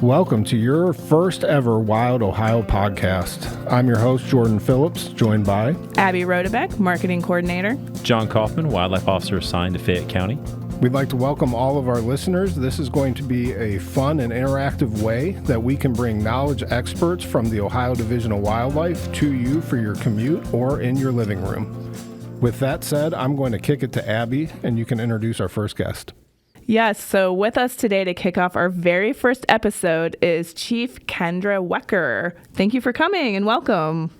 Welcome to your first ever Wild Ohio Podcast. I'm your host, Jordan Phillips, joined by Abby Rodebeck, Marketing Coordinator. John Kaufman, Wildlife Officer assigned to Fayette County. We'd like to welcome all of our listeners. This is going to be a fun and interactive way that we can bring knowledge experts from the Ohio Division of Wildlife to you for your commute or in your living room. With that said, I'm going to kick it to Abby, and you can introduce our first guest. Yes, so with us today to kick off our very first episode is Chief Kendra Wecker. Thank you for coming and welcome.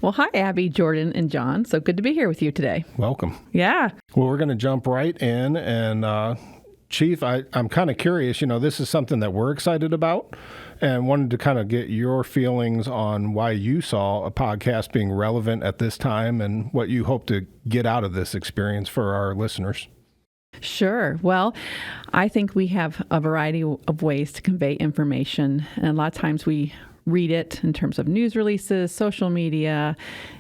Well, hi, Abby, Jordan, and John. So good to be here with you today. Welcome. Yeah. Well, we're going to jump right in. And Chief, I'm kind of curious, this is something that we're excited about and wanted to kind of get your feelings on why you saw a podcast being relevant at this time and what you hope to get out of this experience for our listeners. Sure. Well, I think we have a variety of ways to convey information. And a lot of times we read it in terms of news releases, social media,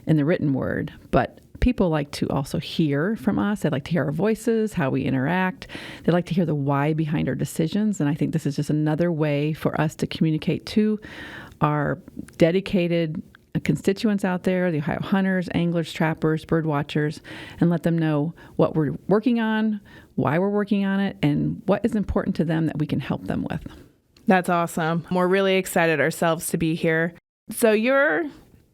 and the written word. But people like to also hear from us. They like to hear our voices, how we interact. They like to hear the why behind our decisions. And I think this is just another way for us to communicate to our dedicated constituents out there, the Ohio hunters, anglers, trappers, bird watchers, and let them know what we're working on, why we're working on it, and what is important to them that we can help them with. That's awesome. We're really excited ourselves to be here. So you're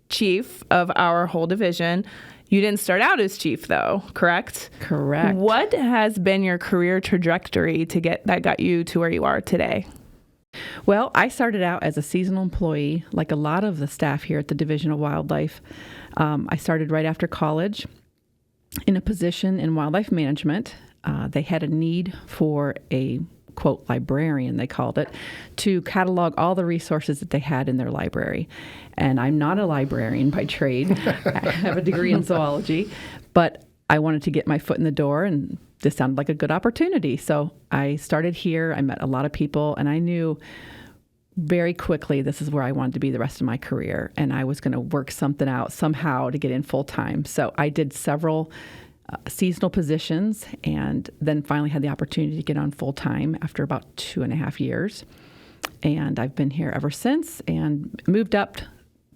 chief of our whole division. You didn't start out as chief, though, correct? Correct. What has been your career trajectory that got you to where you are today? Well, I started out as a seasonal employee, like a lot of the staff here at the Division of Wildlife. I started right after college in a position in wildlife management. They had a need for a, quote, librarian, they called it, to catalog all the resources that they had in their library. And I'm not a librarian by trade. I have a degree in zoology, but I wanted to get my foot in the door, and this sounded like a good opportunity. So I started here. I met a lot of people, and I knew very quickly this is where I wanted to be the rest of my career, and I was going to work something out somehow to get in full time. So I did several seasonal positions, and then finally had the opportunity to get on full time after about 2.5 years. And I've been here ever since and moved up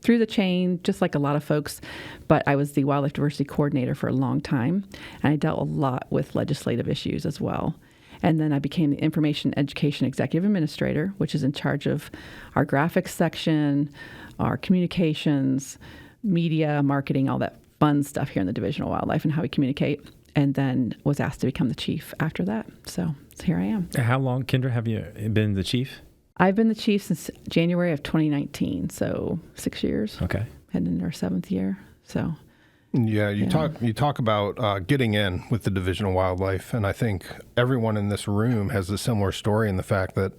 through the chain, just like a lot of folks, but I was the wildlife diversity coordinator for a long time, and I dealt a lot with legislative issues as well. And then I became the information education executive administrator, which is in charge of our graphics section, our communications, media, marketing, all that fun stuff here in the Division of Wildlife and how we communicate, and then was asked to become the chief after that. So here I am. How long, Kendra, have you been the chief? I've been the chief since January of 2019, so 6 years. Okay. Heading into our 7th year. So, you talk about getting in with the Division of Wildlife, and I think everyone in this room has a similar story in the fact that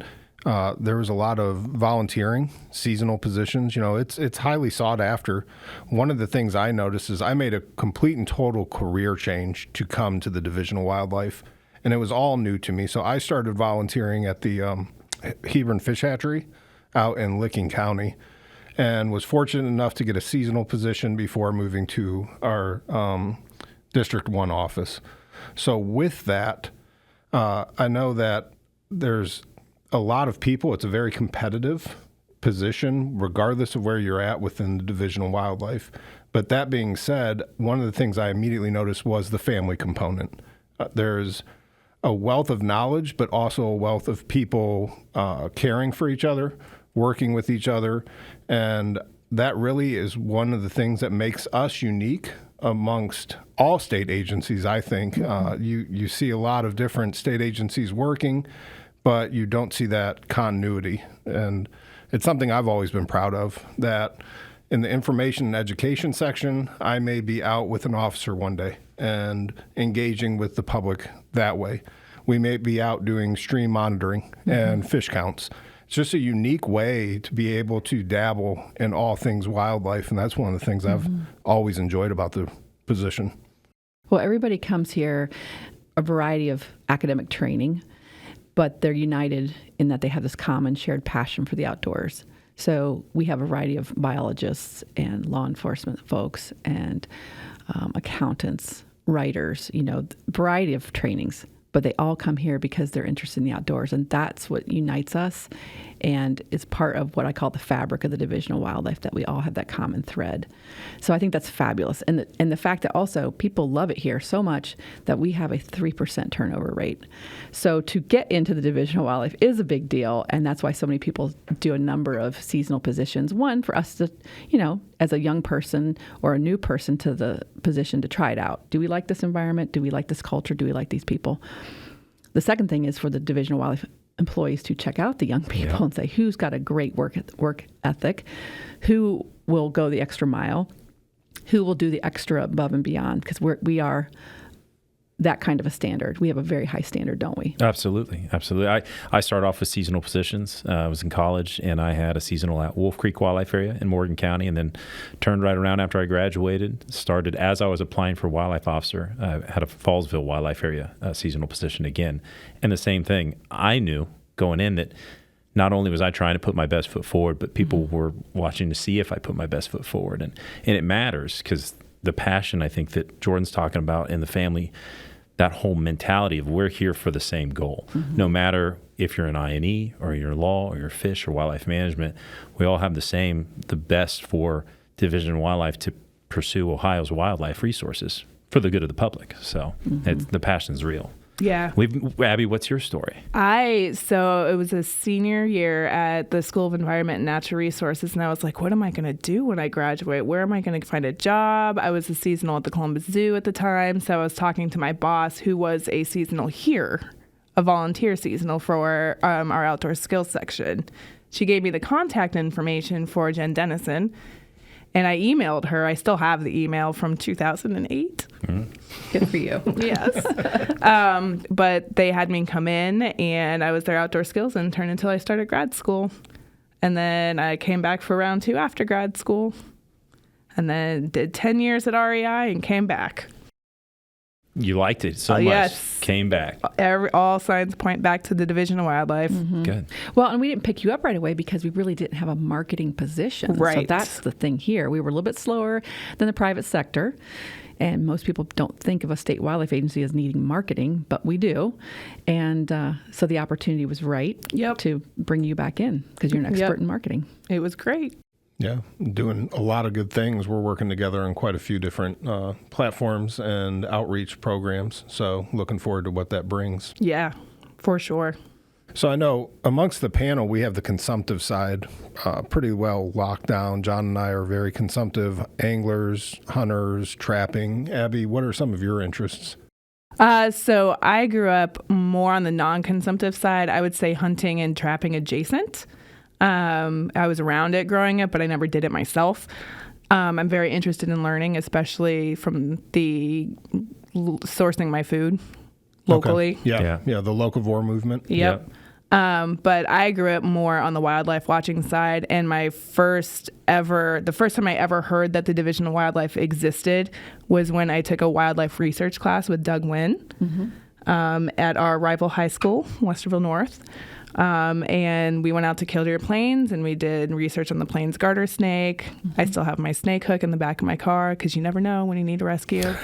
there was a lot of volunteering, seasonal positions. It's highly sought after. One of the things I noticed is I made a complete and total career change to come to the Division of Wildlife, and it was all new to me. So I started volunteering at the Hebron Fish Hatchery out in Licking County, and was fortunate enough to get a seasonal position before moving to our District 1 office. So with that, I know that there's a lot of people. It's a very competitive position, regardless of where you're at within the Division of Wildlife. But that being said, one of the things I immediately noticed was the family component. There's a wealth of knowledge, but also a wealth of people caring for each other, working with each other. And that really is one of the things that makes us unique amongst all state agencies, I think. You see a lot of different state agencies working, but you don't see that continuity. And it's something I've always been proud of, that in the information and education section, I may be out with an officer one day and engaging with the public that way. We may be out doing stream monitoring and fish counts. It's just a unique way to be able to dabble in all things wildlife, and that's one of the things I've always enjoyed about the position. Well, everybody comes here a variety of academic training, but they're united in that they have this common shared passion for the outdoors. So we have a variety of biologists and law enforcement folks and accountants, writers, variety of trainings. But they all come here because they're interested in the outdoors, and that's what unites us. and it's part of what I call the fabric of the Division of Wildlife, that we all have that common thread. So I think that's fabulous. And the fact that also people love it here so much that we have a 3% turnover rate. So to get into the Division of Wildlife is a big deal, and that's why so many people do a number of seasonal positions. One, for us to, as a young person or a new person to the position, to try it out. Do we like this environment? Do we like this culture? Do we like these people? The second thing is for the Division of Wildlife employees to check out the young people and say, who's got a great work ethic, who will go the extra mile, who will do the extra above and beyond, because we are that kind of a standard. We have a very high standard, don't we? Absolutely. I started off with seasonal positions. I was in college, and I had a seasonal at Wolf Creek Wildlife Area in Morgan County, and then turned right around after I graduated. Started as I was applying for wildlife officer. I had a Fallsville Wildlife Area seasonal position again. And the same thing, I knew going in that not only was I trying to put my best foot forward, but people were watching to see if I put my best foot forward. And it matters, because the passion, I think, that Jordan's talking about in the family, that whole mentality of we're here for the same goal. No matter if you're an I&E or you're law or you're fish or wildlife management, we all have the best for Division of Wildlife to pursue Ohio's wildlife resources for the good of the public. So the passion's real. Yeah. Abby, what's your story? So it was a senior year at the School of Environment and Natural Resources, and I was like, what am I going to do when I graduate? Where am I going to find a job? I was a seasonal at the Columbus Zoo at the time, so I was talking to my boss, who was a seasonal here, a volunteer seasonal for our outdoor skills section. She gave me the contact information for Jen Dennison, and I emailed her. I still have the email from 2008. Good for you. Yes. But they had me come in, and I was their outdoor skills intern until I started grad school. And then I came back for round 2 after grad school, and then did 10 years at REI and came back. You liked it so much. Yes. Came back. All signs point back to the Division of Wildlife. Good. Well, and we didn't pick you up right away because we really didn't have a marketing position. Right. So that's the thing here. We were a little bit slower than the private sector. And most people don't think of a state wildlife agency as needing marketing, but we do. And so the opportunity was right to bring you back in because you're an expert in marketing. It was great. Yeah, doing a lot of good things. We're working together on quite a few different platforms and outreach programs. So looking forward to what that brings. Yeah, for sure. So I know amongst the panel, we have the consumptive side pretty well locked down. John and I are very consumptive anglers, hunters, trapping. Abby, what are some of your interests? So I grew up more on the non-consumptive side. I would say hunting and trapping adjacent. I was around it growing up, but I never did it myself. I'm very interested in learning, especially from the sourcing my food locally. Okay. Yeah, the locavore movement. Yep. But I grew up more on the wildlife watching side, and the first time I ever heard that the Division of Wildlife existed was when I took a wildlife research class with Doug Wynn at our rival high school, Westerville North. And we went out to Killdeer Plains, and we did research on the plains garter snake. I still have my snake hook in the back of my car because you never know when you need a rescue.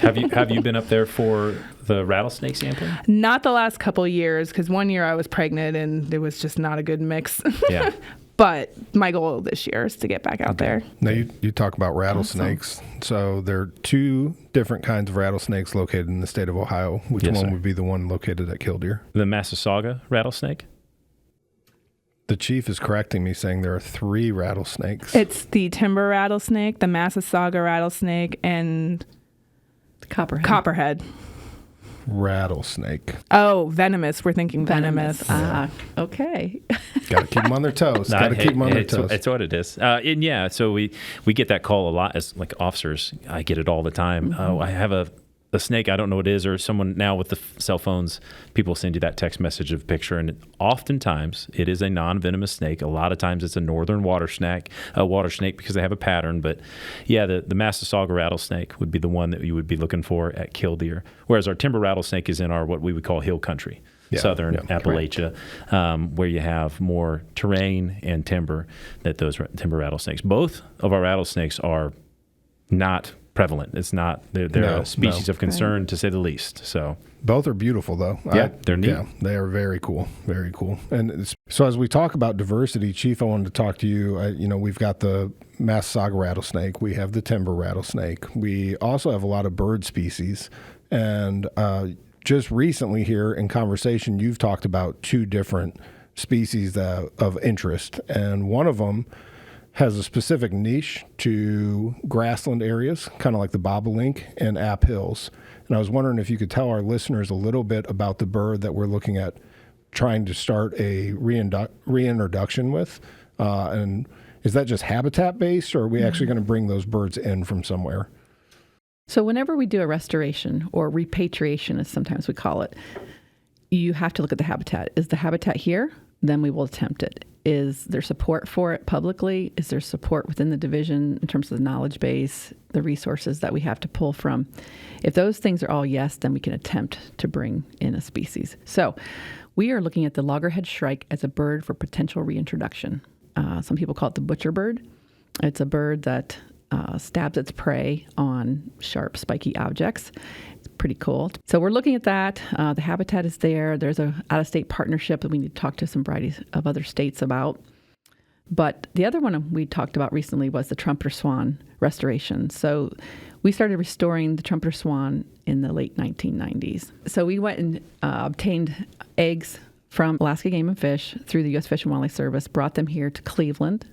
Have you been up there for the rattlesnake sampling? Not the last couple of years, because one year I was pregnant and it was just not a good mix. Yeah. But my goal this year is to get back out there. Now, you talk about rattlesnakes. Awesome. So there are 2 different kinds of rattlesnakes located in the state of Ohio. Which one would be the one located at Killdeer? The Massasauga rattlesnake? The chief is correcting me, saying there are 3 rattlesnakes. It's the timber rattlesnake, the Massasauga rattlesnake, and Copperhead. Rattlesnake. Oh, venomous. We're thinking venomous. Okay. Got to keep them on their toes. It's what it is. And yeah, so we get that call a lot as like officers. I get it all the time. I have a snake, I don't know what it is, or someone now with the cell phones, people send you that text message of a picture, and oftentimes it is a non-venomous snake. A lot of times it's a northern water snake because they have a pattern. But yeah, the Massasauga rattlesnake would be the one that you would be looking for at Killdeer, whereas our timber rattlesnake is in our what we would call hill country. Southern Appalachia, where you have more terrain and timber, that those timber rattlesnakes. Both of our rattlesnakes are not prevalent. It's not. They're a species of concern, to say the least. So both are beautiful, though. Yeah, they're neat. Yeah, they are very cool. Very cool. And so as we talk about diversity, Chief, I wanted to talk to you. We've got the Massasauga rattlesnake. We have the timber rattlesnake. We also have a lot of bird species. And just recently here in conversation, you've talked about 2 different species of interest. And one of them has a specific niche to grassland areas, kind of like the bobolink and App Hills. And I was wondering if you could tell our listeners a little bit about the bird that we're looking at trying to start a reintroduction with. And is that just habitat-based, or are we actually going to bring those birds in from somewhere? So whenever we do a restoration, or repatriation as sometimes we call it, you have to look at the habitat. Is the habitat here? Then we will attempt it. Is there support for it publicly? Is there support within the division in terms of the knowledge base, the resources that we have to pull from? If those things are all yes, then we can attempt to bring in a species. So we are looking at the loggerhead shrike as a bird for potential reintroduction. Some people call it the butcher bird. It's a bird that stabs its prey on sharp, spiky objects. It's pretty cool. So we're looking at that. The habitat is there. There's a out-of-state partnership that we need to talk to some varieties of other states about. But the other one we talked about recently was the trumpeter swan restoration. So we started restoring the trumpeter swan in the late 1990s. So we went and obtained eggs from Alaska Game and Fish through the U.S. Fish and Wildlife Service, brought them here to Cleveland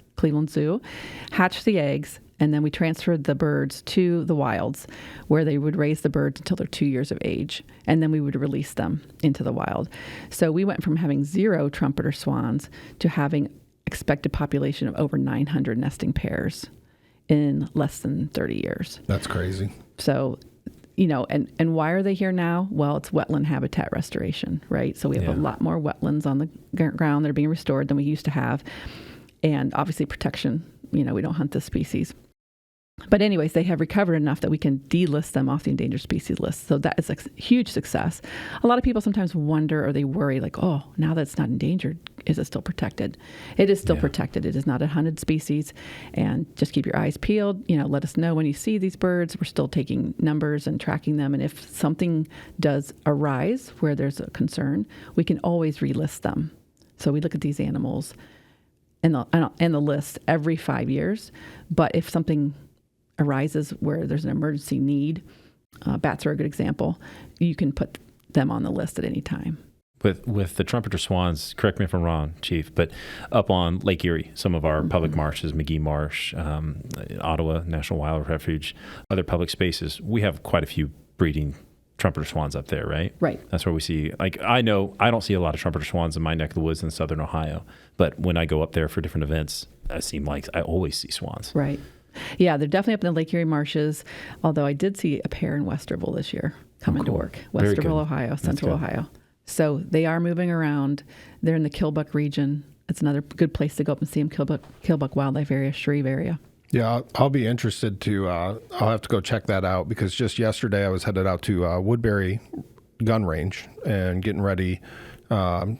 Zoo, hatched the eggs, and then we transferred the birds to the wilds, where they would raise the birds until they're 2 years of age, and then we would release them into the wild. So we went from having 0 trumpeter swans to having expected population of over 900 nesting pairs in less than 30 years. That's crazy. So, and why are they here now? Well, it's wetland habitat restoration, right? So we have a lot more wetlands on the ground that are being restored than we used to have. And obviously protection, we don't hunt this species. But anyways, they have recovered enough that we can delist them off the endangered species list. So that is a huge success. A lot of people sometimes wonder, or they worry, like, oh, now that it's not endangered, is it still protected? It is still protected. It is not a hunted species. And just keep your eyes peeled. Let us know when you see these birds. We're still taking numbers and tracking them. And if something does arise where there's a concern, we can always relist them. So we look at these animals and the list every 5 years. But if something arises where there's an emergency need, bats are a good example, you can put them on the list at any time. With the trumpeter swans, correct me if I'm wrong, Chief, but up on Lake Erie, some of our public marshes, McGee Marsh, Ottawa National Wildlife Refuge, other public spaces, we have quite a few breeding trumpeter swans up there, right? Right. That's where we see, I know I don't see a lot of trumpeter swans in my neck of the woods in southern Ohio, but when I go up there for different events, I always see swans. Right. Yeah, they're definitely up in the Lake Erie marshes, although I did see a pair in Westerville this year coming to work. Westerville, Ohio, Central Ohio. So they are moving around. They're in the Killbuck region. It's another good place to go up and see them, Killbuck Wildlife Area, Shreve area. Yeah, I'll be interested to, I'll have to go check that out, because just yesterday I was headed out to Woodbury Gun Range and getting ready,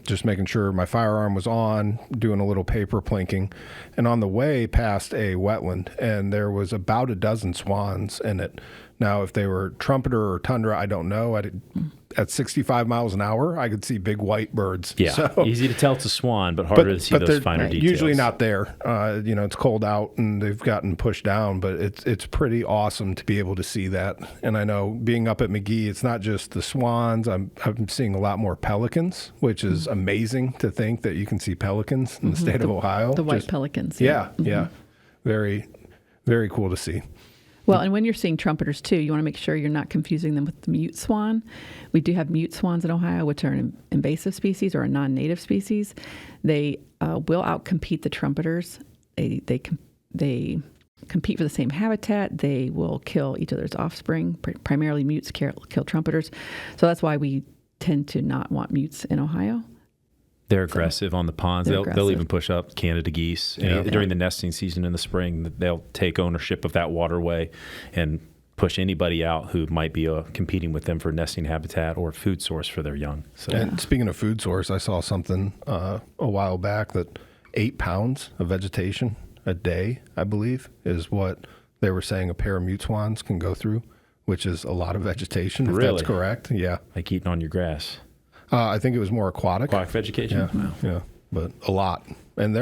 just making sure my firearm was on, doing a little paper plinking, and on the way past a wetland, and there was about a dozen swans in it. Now, if they were trumpeter or tundra, I don't know. At 65 miles an hour, I could see big white birds. Yeah, so easy to tell it's a swan, but harder to see those finer details. Usually not there. It's cold out and they've gotten pushed down, but it's pretty awesome to be able to see that. And I know being up at McGee, it's not just the swans. I'm seeing a lot more pelicans, which is amazing to think that you can see pelicans in the state of Ohio. The white pelicans. Yeah. Very, very cool to see. Well, and when you're seeing trumpeters, too, you want to make sure you're not confusing them with the mute swan. We do have mute swans in Ohio, which are an invasive species or a non-native species. They will outcompete the trumpeters. They compete for the same habitat. They will kill each other's offspring. Primarily mutes kill trumpeters. So that's why we tend to not want mutes in Ohio. They're aggressive on the ponds. They'll even push up Canada geese. During the nesting season in the spring, they'll take ownership of that waterway and push anybody out who might be competing with them for nesting habitat or food source for their young. So, and speaking of food source, I saw something a while back that 8 pounds of vegetation a day, I believe, is what they were saying a pair of mute swans can go through, which is a lot of vegetation, if Really? that's correct. Yeah. Like eating on your grass. I think it was more aquatic. Aquatic vegetation? Yeah, Wow. yeah, but a lot. And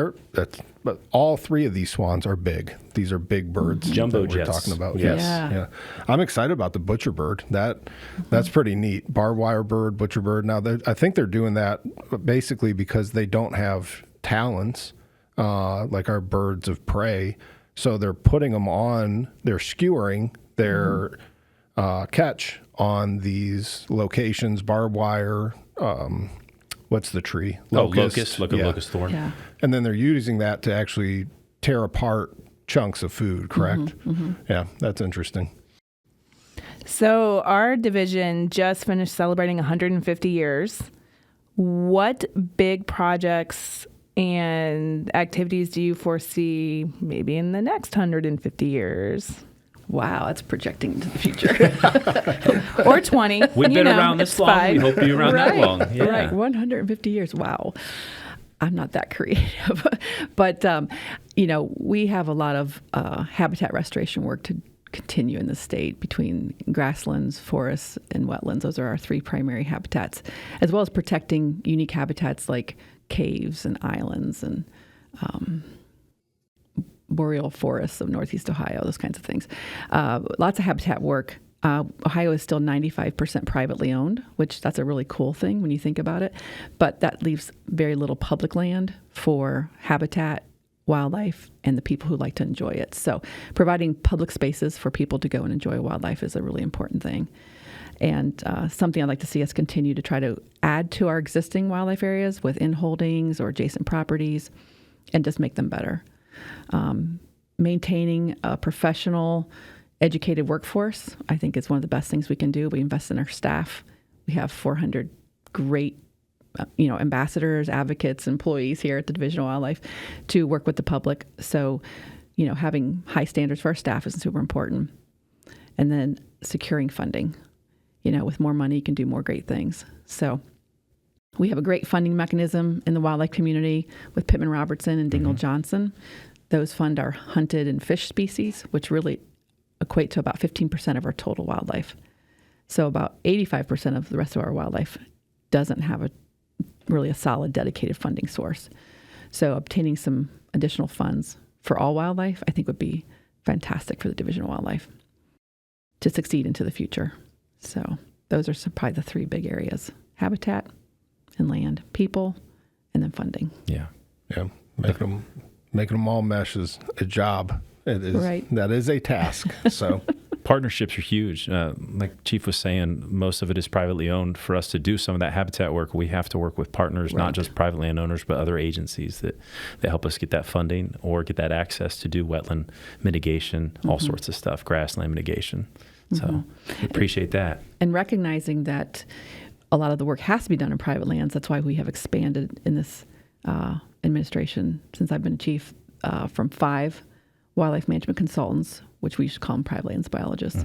but all three of these swans are big. These are big birds. Jumbo that we're jets. talking about. Yes. Yes. Yeah. Yeah. I'm excited about the butcher bird. That's pretty neat. Barbed wire bird, butcher bird. Now, I think they're doing that basically because they don't have talons like our birds of prey. So they're putting them on, they're skewering their catch on these locations, barbed wire, what's the tree? Locust. Yeah. Locust thorn. Yeah. And then they're using that to actually tear apart chunks of food, correct? Yeah, that's interesting. So our division just finished celebrating 150 years. What big projects and activities do you foresee maybe in the next 150 years? Wow, that's projecting into the future. Or 20. We've you been know, around this it's long. fine. We hope you're around that Right, long. Yeah. Right, 150 years. Wow. I'm not that creative. But, we have a lot of habitat restoration work to continue in the state between grasslands, forests, and wetlands. Those are our three primary habitats, as well as protecting unique habitats like caves and islands and boreal forests of Northeast Ohio, those kinds of things. Lots of habitat work. Ohio is still 95% privately owned, which that's a really cool thing when you think about it. But that leaves very little public land for habitat, wildlife, and the people who like to enjoy it. So providing public spaces for people to go and enjoy wildlife is a really important thing. And something I'd like to see us continue to try to add to our existing wildlife areas with in-holdings or adjacent properties and just make them better. Maintaining a professional, educated workforce, I think, is one of the best things we can do. We invest in our staff. We have 400 great, ambassadors, advocates, employees here at the Division of Wildlife to work with the public. So, having high standards for our staff is super important. And then securing funding. With more money, you can do more great things. So we have a great funding mechanism in the wildlife community with Pittman Robertson and Dingle Johnson. Those fund our hunted and fish species, which really equate to about 15% of our total wildlife. So about 85% of the rest of our wildlife doesn't have a solid dedicated funding source. So obtaining some additional funds for all wildlife, I think, would be fantastic for the Division of Wildlife to succeed into the future. So those are probably the three big areas: habitat and land, people, and then funding. Yeah. Yeah, making them all mesh is a job. It is. Right. That is a task. So Partnerships are huge. Like Chief was saying, most of it is privately owned. For us to do some of that habitat work, we have to work with partners, not just private landowners, but other agencies that help us get that funding or get that access to do wetland mitigation, all sorts of stuff, grassland mitigation. So we appreciate that. And recognizing that a lot of the work has to be done in private lands. That's why we have expanded in this administration, since I've been chief, from 5 wildlife management consultants, which we used to call them private lands biologists,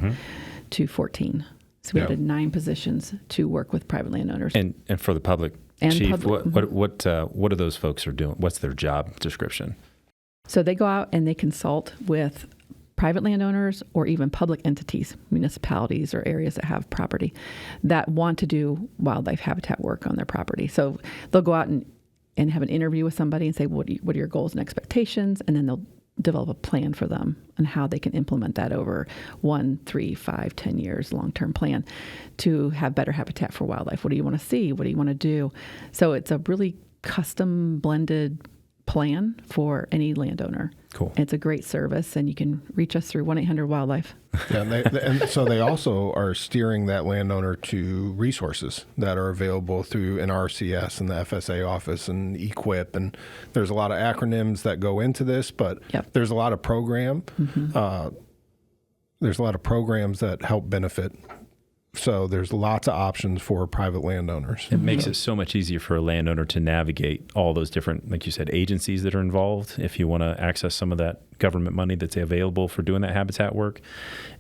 to 14. So we added 9 positions to work with private landowners. And for the public, And Chief, public. what are those folks are doing? What's their job description? So they go out and they consult with private landowners or even public entities, municipalities or areas that have property that want to do wildlife habitat work on their property. So they'll go out and have an interview with somebody and say, what are your goals and expectations? And then they'll develop a plan for them and how they can implement that over 1, 3, 5, 10 years, long-term plan to have better habitat for wildlife. What do you want to see? What do you want to do? So it's a really custom blended plan for any landowner. Cool. It's a great service, and you can reach us through 1-800-WILDLIFE. Yeah, and so they also are steering that landowner to resources that are available through an RCS and the FSA office and EQIP, and there's a lot of acronyms that go into this, but there's a lot of there's a lot of programs that help benefit. So there's lots of options for private landowners. It makes it so much easier for a landowner to navigate all those different, like you said, agencies that are involved. If you want to access some of that government money that's available for doing that habitat work,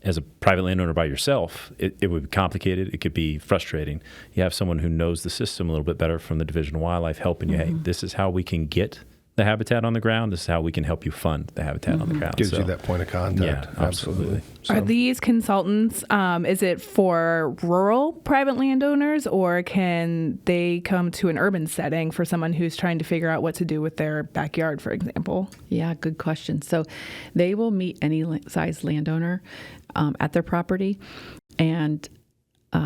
as a private landowner by yourself, it would be complicated. It could be frustrating. You have someone who knows the system a little bit better from the Division of Wildlife helping you. Hey, this is how we can get the habitat on the ground. This is how we can help you fund the habitat on the ground. Gives you that point of contact. Yeah, absolutely. Are these consultants, is it for rural private landowners, or can they come to an urban setting for someone who's trying to figure out what to do with their backyard, for example? Yeah, good question. So they will meet any size landowner at their property. And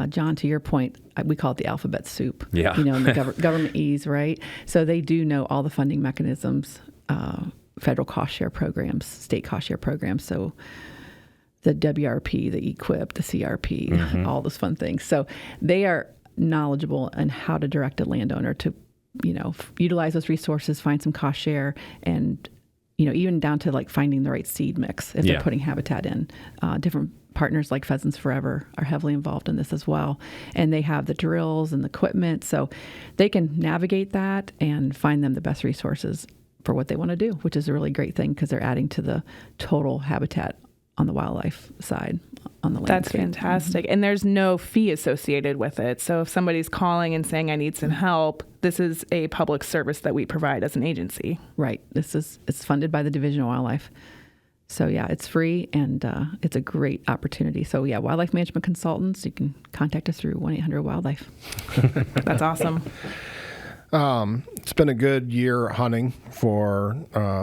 John, to your point, we call it the alphabet soup. Yeah. You know, the government ease, right? So they do know all the funding mechanisms, federal cost share programs, state cost share programs. So the WRP, the EQIP, the CRP, all those fun things. So they are knowledgeable in how to direct a landowner to, you know, utilize those resources, find some cost share, and, you know, even down to like finding the right seed mix if they're putting habitat in. Different partners like Pheasants Forever are heavily involved in this as well. And they have the drills and the equipment, so they can navigate that and find them the best resources for what they want to do, which is a really great thing because they're adding to the total habitat on the wildlife side on the landscape. That's fantastic. And there's no fee associated with it. So if somebody's calling and saying, I need some help, this is a public service that we provide as an agency. Right. It's funded by the Division of Wildlife. So yeah, it's free and it's a great opportunity. So yeah, wildlife management consultants, you can contact us through 1-800-WILDLIFE. That's awesome. It's been a good year hunting for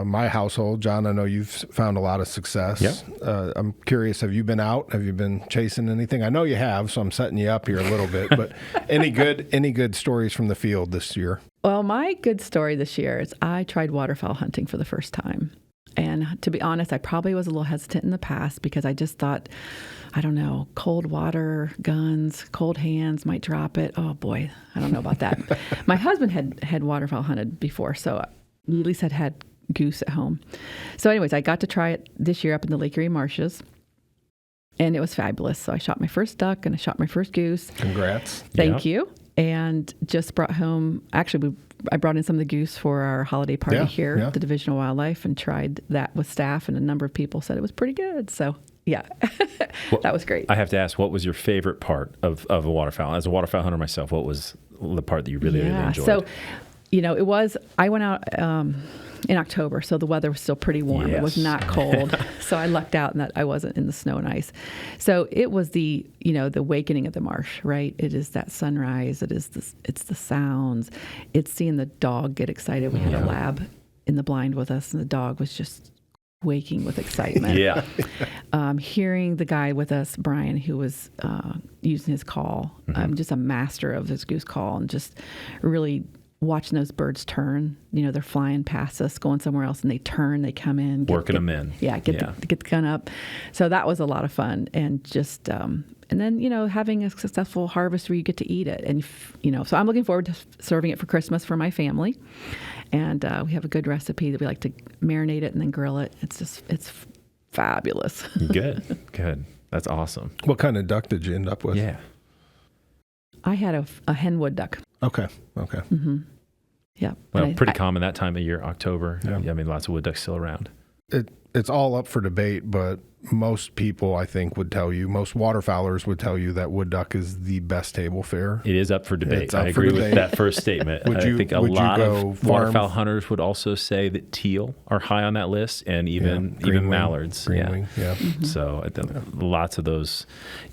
my household. John, I know you've found a lot of success. Yep. I'm curious, have you been out? Have you been chasing anything? I know you have, so I'm setting you up here a little bit. But any good stories from the field this year? Well, my good story this year is I tried waterfowl hunting for the first time. And to be honest, I probably was a little hesitant in the past because I just thought, I don't know, cold water, guns, cold hands, might drop it. Oh boy, I don't know about that. My husband had waterfowl hunted before, so he at least had goose at home. So anyways, I got to try it this year up in the Lake Erie Marshes, and it was fabulous. So I shot my first duck and I shot my first goose. Congrats. Thank you. And just brought home, actually, I brought in some of the goose for our holiday party here at the Division of Wildlife and tried that with staff, and a number of people said it was pretty good. So, yeah, that was great. I have to ask, what was your favorite part of a waterfowl? As a waterfowl hunter myself, what was the part that you really enjoyed? So, you know, I went out in October, so the weather was still pretty warm. Yes. It was not cold. So I lucked out in that I wasn't in the snow and ice. So it was the awakening of the marsh, right? It is that sunrise. It's the sounds. It's seeing the dog get excited. We had a lab in the blind with us, and the dog was just waking with excitement. Hearing the guy with us, Brian, who was using his call, just a master of his goose call, and just really watching those birds turn. You know, they're flying past us, going somewhere else, and they turn, they come in. Working them in. Get the gun up. So that was a lot of fun. And just, and then, you know, having a successful harvest where you get to eat it. And, you know, so I'm looking forward to serving it for Christmas for my family. And we have a good recipe that we like to marinate it and then grill it. It's fabulous. Good. That's awesome. What kind of duck did you end up with? Yeah. I had a hen wood duck. Okay. Mm-hmm. Yeah. Well, pretty common that time of year, October. Yeah. I mean, lots of wood ducks still around. It's all up for debate, but most people, I think, would tell you, most waterfowlers would tell you that wood duck is the best table fare. It is up for debate. I agree with that first statement. I think a lot of waterfowl hunters would also say that teal are high on that list, and even mallards. Green-wing, yeah. Mm-hmm. So lots of those.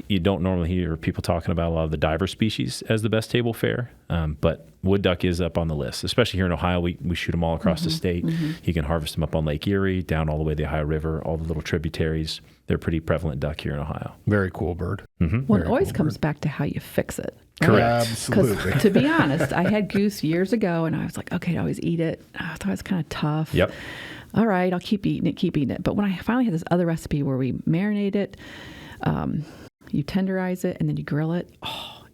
You don't normally hear people talking about a lot of the diver species as the best table fare, but wood duck is up on the list, especially here in Ohio. We shoot them all across the state. You can harvest them up on Lake Erie, down all the way to the Ohio River, all the little tributaries. They're a pretty prevalent duck here in Ohio. Very cool bird. Well, it always comes back to how you fix it. Right? Correct. Absolutely. Because to be honest, I had goose years ago, and I was like, okay, I always eat it. I thought it was kind of tough. Yep. All right, I'll keep eating it. But when I finally had this other recipe where we marinate it, you tenderize it, and then you grill it,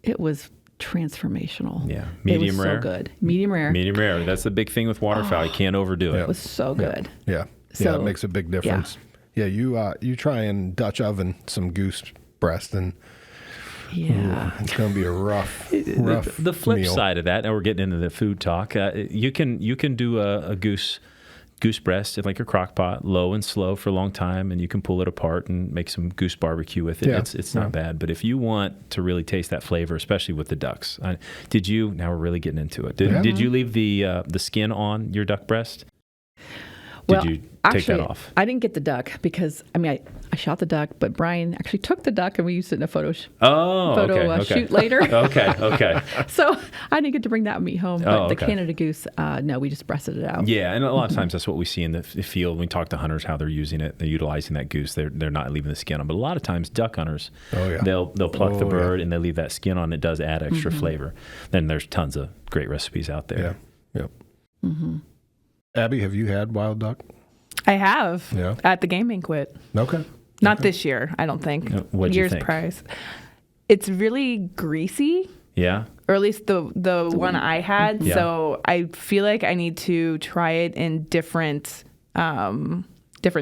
it was transformational. Yeah. Medium rare. So good. Medium rare. Medium rare. That's the big thing with waterfowl. You can't overdo it. It was so good. Yeah. So, it makes a big difference. Yeah, you try and Dutch oven some goose breast, and it's going to be a rough The flip meal. side of that, now we're getting into the food talk, you can do a goose breast in like a crock pot, low and slow for a long time, and you can pull it apart and make some goose barbecue with it. Yeah. It's not bad. But if you want to really taste that flavor, especially with the ducks, now we're really getting into it. Did you leave the skin on your duck breast? Did you take that off? I didn't get the duck because, I shot the duck, but Brian actually took the duck and we used it in a photo shoot later. Okay. So I didn't get to bring that meat home. But the okay. Canada goose, no, we just breasted it out. Yeah, and a lot of times that's what we see in the field. When we talk to hunters, how they're using it, they're utilizing that goose. They're not leaving the skin on. But a lot of times, duck hunters, they'll pluck the bird and they leave that skin on. It does add extra flavor. Then there's tons of great recipes out there. Yeah. Yep. Mm-hmm. Abby, have you had wild duck? I have. Yeah. At the game banquet. Okay. Not this year, I don't think. What'd you think? Prize. It's really greasy. Yeah. Or at least the one I had. Yeah. So I feel like I need to try it in different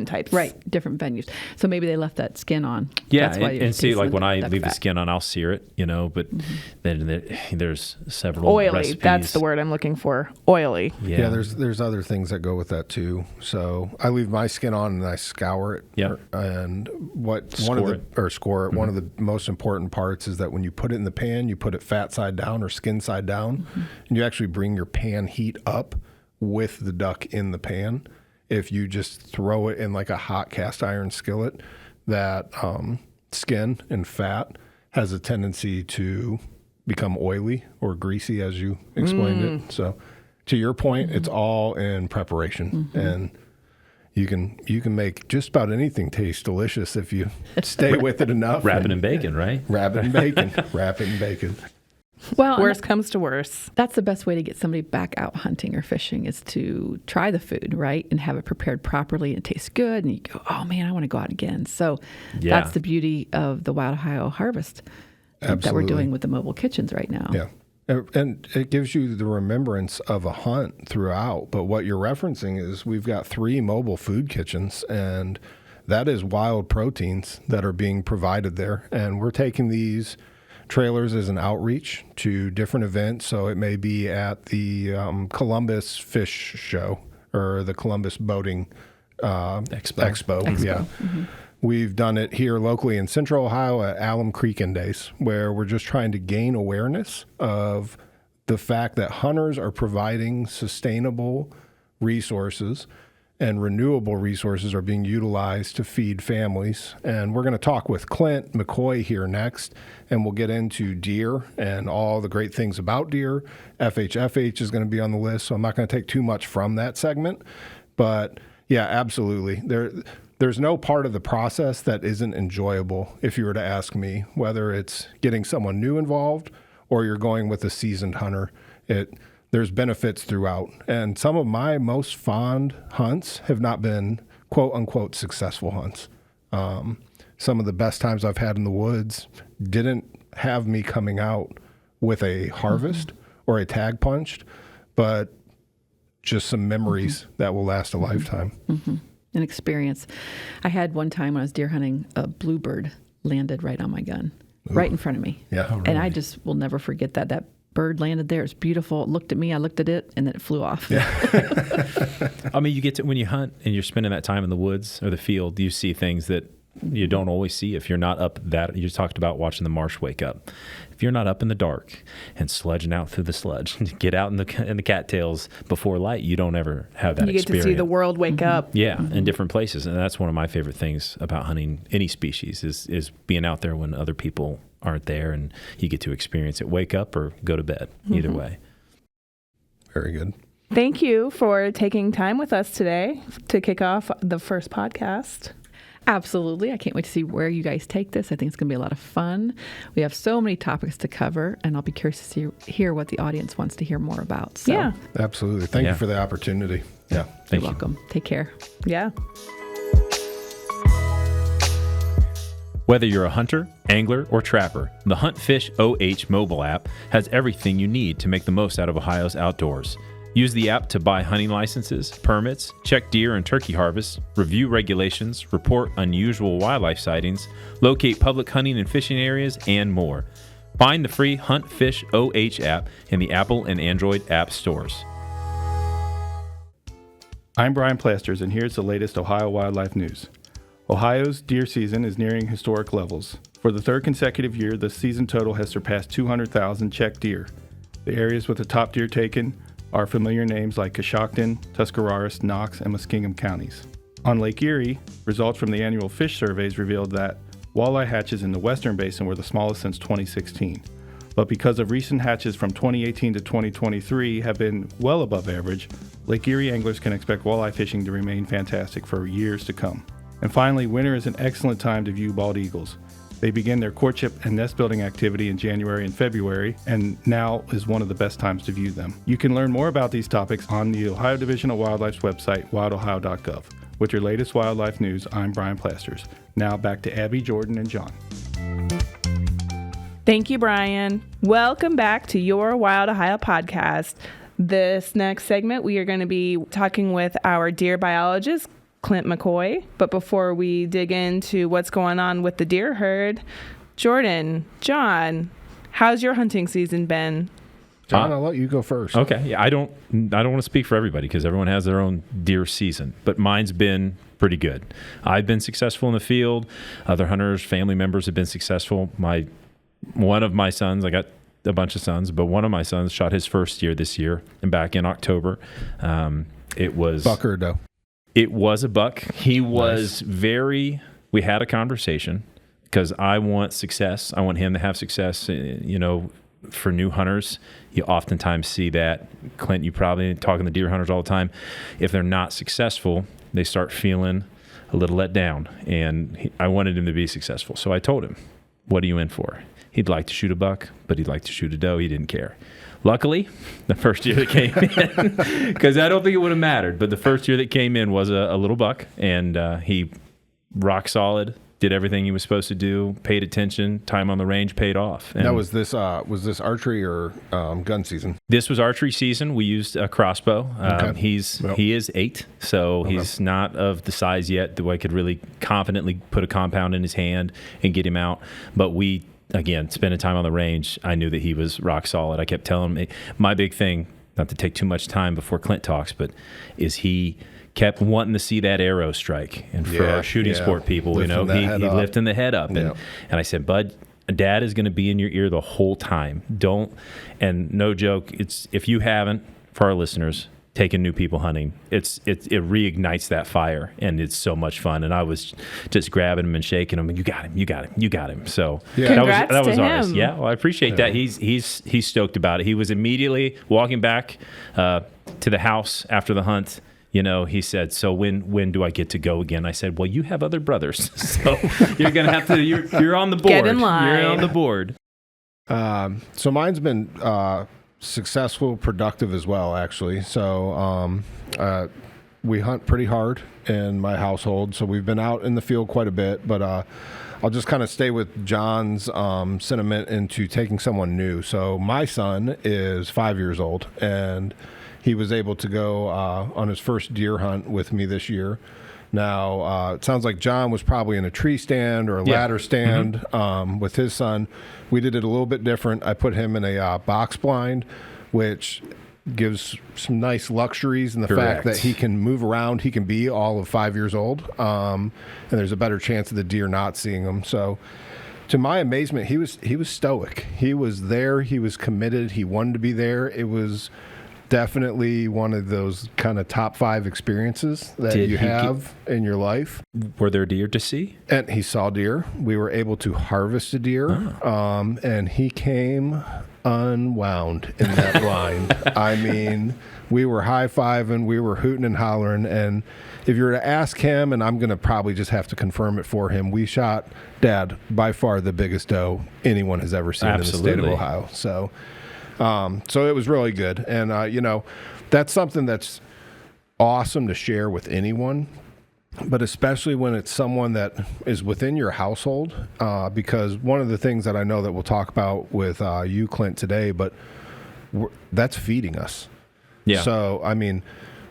types. Right, different venues. So maybe they left that skin on. Yeah, That's why and see, like when I leave fat. the skin on, I'll sear it, but then there's several Oily. recipes. That's the word I'm looking for. Oily. Yeah, there's other things that go with that too. So I leave my skin on and I scour it. Yeah. And Score it. Mm-hmm. One of the most important parts is that when you put it in the pan, you put it fat side down or skin side down, and you actually bring your pan heat up with the duck in the pan. If you just throw it in like a hot cast iron skillet, that skin and fat has a tendency to become oily or greasy, as you explained it. So to your point, it's all in preparation. And you can make just about anything taste delicious if you stay with it enough. Wrap it in bacon, right? Wrap it in bacon. Wrap it in bacon. Well, Worst comes to worst. that's the best way to get somebody back out hunting or fishing is to try the food, right? And have it prepared properly and it tastes good. And you go, oh man, I want to go out again. So that's the beauty of the Wild Ohio Harvest that we're doing with the mobile kitchens right now. Yeah. And it gives you the remembrance of a hunt throughout. But what you're referencing is we've got 3 mobile food kitchens, and that is wild proteins that are being provided there. And we're taking these trailers as an outreach to different events. So it may be at the Columbus Fish Show or the Columbus Boating Expo. Yeah. Mm-hmm. We've done it here locally in Central Ohio at Alum Creek Days, where we're just trying to gain awareness of the fact that hunters are providing sustainable resources and renewable resources are being utilized to feed families. And we're going to talk with Clint McCoy here next, and we'll get into deer and all the great things about deer. FHFH is going to be on the list, so I'm not going to take too much from that segment. But yeah, absolutely. There's no part of the process that isn't enjoyable, if you were to ask me, whether it's getting someone new involved or you're going with a seasoned hunter. There's benefits throughout. And some of my most fond hunts have not been quote unquote successful hunts. Some of the best times I've had in the woods didn't have me coming out with a harvest or a tag punched, but just some memories that will last a lifetime. An experience. I had one time when I was deer hunting, a bluebird landed right on my gun, right in front of me. Yeah. Oh, really? And I just will never forget that. That bird landed there. It's beautiful. It looked at me. I looked at it, and then it flew off. Yeah. I mean, you get to when you hunt and you're spending that time in the woods or the field, you see things that you don't always see if you're not up that. You talked about watching the marsh wake up. If you're not up in the dark and sludging out through the sludge, get out in the cattails before light, you don't ever have that experience. You get to see the world wake up. Yeah, in different places. And that's one of my favorite things about hunting any species is being out there when other people aren't there, and you get to experience it, wake up or go to bed, either way. Very good. Thank you for taking time with us today to kick off the first podcast. Absolutely. I can't wait to see where you guys take this. I think it's going to be a lot of fun. We have so many topics to cover, and I'll be curious to hear what the audience wants to hear more about. So, yeah. Absolutely. Thank you for the opportunity. Yeah. You're welcome. Take care. Yeah. Whether you're a hunter, angler, or trapper, the Hunt Fish OH mobile app has everything you need to make the most out of Ohio's outdoors. Use the app to buy hunting licenses, permits, check deer and turkey harvests, review regulations, report unusual wildlife sightings, locate public hunting and fishing areas, and more. Find the free Hunt Fish OH app in the Apple and Android app stores. I'm Brian Plasters, and here's the latest Ohio wildlife news. Ohio's deer season is nearing historic levels. For the third consecutive year, the season total has surpassed 200,000 checked deer. The areas with the top deer taken are familiar names like Coshocton, Tuscarawas, Knox, and Muskingum counties. On Lake Erie, results from the annual fish surveys revealed that walleye hatches in the western basin were the smallest since 2016. But because of recent hatches from 2018 to 2023 have been well above average, Lake Erie anglers can expect walleye fishing to remain fantastic for years to come. And finally, winter is an excellent time to view bald eagles. They begin their courtship and nest building activity in January and February, and now is one of the best times to view them. You can learn more about these topics on the Ohio Division of Wildlife's website, wildohio.gov. With your latest wildlife news, I'm Brian Plasters. Now back to Abby, Jordan, and John. Thank you, Brian. Welcome back to your Wild Ohio Podcast. This next segment, we are going to be talking with our deer biologist, Clint McCoy. But before we dig into what's going on with the deer herd, Jordan, John, how's your hunting season been? John, I'll let you go first. Okay. Yeah, I don't want to speak for everybody because everyone has their own deer season, but mine's been pretty good. I've been successful in the field. Other hunters, family members have been successful. One of my sons, I got a bunch of sons, but one of my sons shot his first deer this year, and back in October. It was buck or doe. It was a buck. He was we had a conversation because I want success. I want him to have success. For new hunters, you oftentimes see that. Clint, you probably talking to deer hunters all the time. If they're not successful, they start feeling a little let down. And I wanted him to be successful. So I told him, what are you in for? He'd like to shoot a buck, but he'd like to shoot a doe. He didn't care. Luckily, the first year that came in, because I don't think it would have mattered, but the first year that came in was a little buck, and he rock solid, did everything he was supposed to do, paid attention, time on the range paid off. And now, was this archery or gun season? This was archery season. We used a crossbow. Okay. He is 8, so he's not of the size yet that I could really confidently put a compound in his hand and get him out. But again, spending time on the range, I knew that he was rock solid. I kept telling him, my big thing, not to take too much time before Clint talks, but is he kept wanting to see that arrow strike. And for our shooting sport people, he lifting the head up. And I said, Bud, Dad is going to be in your ear the whole time. And no joke, if you haven't, for our listeners, taking new people hunting, it reignites that fire, and it's so much fun. And I was just grabbing him and shaking him, and you got him. So Congrats that was to ours. him. Yeah, well, I appreciate that. He's stoked about it. He was immediately walking back to the house after the hunt. He said, so when do I get to go again? I said, well, you have other brothers, so you're gonna have to. You're on the board. Get in line. You're on the board. So mine's been successful, productive as well, actually. So we hunt pretty hard in my household, so we've been out in the field quite a bit. But I'll just kind of stay with John's sentiment into taking someone new. So my son is 5 years old, and he was able to go on his first deer hunt with me this year. Now, it sounds like John was probably in a tree stand or a ladder stand with his son. We did it a little bit different. I put him in a box blind, which gives some nice luxuries in the fact that he can move around. He can be all of 5 years old, and there's a better chance of the deer not seeing him. So, to my amazement, he was stoic. He was there. He was committed. He wanted to be there. It was definitely one of those kind of top 5 experiences that you have in your life. Were there deer to see? And he saw deer. We were able to harvest a deer, and he came unwound in that blind. I mean, we were high-fiving, we were hooting and hollering, and if you were to ask him, and I'm going to probably just have to confirm it for him, we shot, Dad, by far the biggest doe anyone has ever seen in the state of Ohio. So it was really good. And, that's something that's awesome to share with anyone, but especially when it's someone that is within your household, because one of the things that I know that we'll talk about with you, Clint, today, but that's feeding us. Yeah. So, I mean,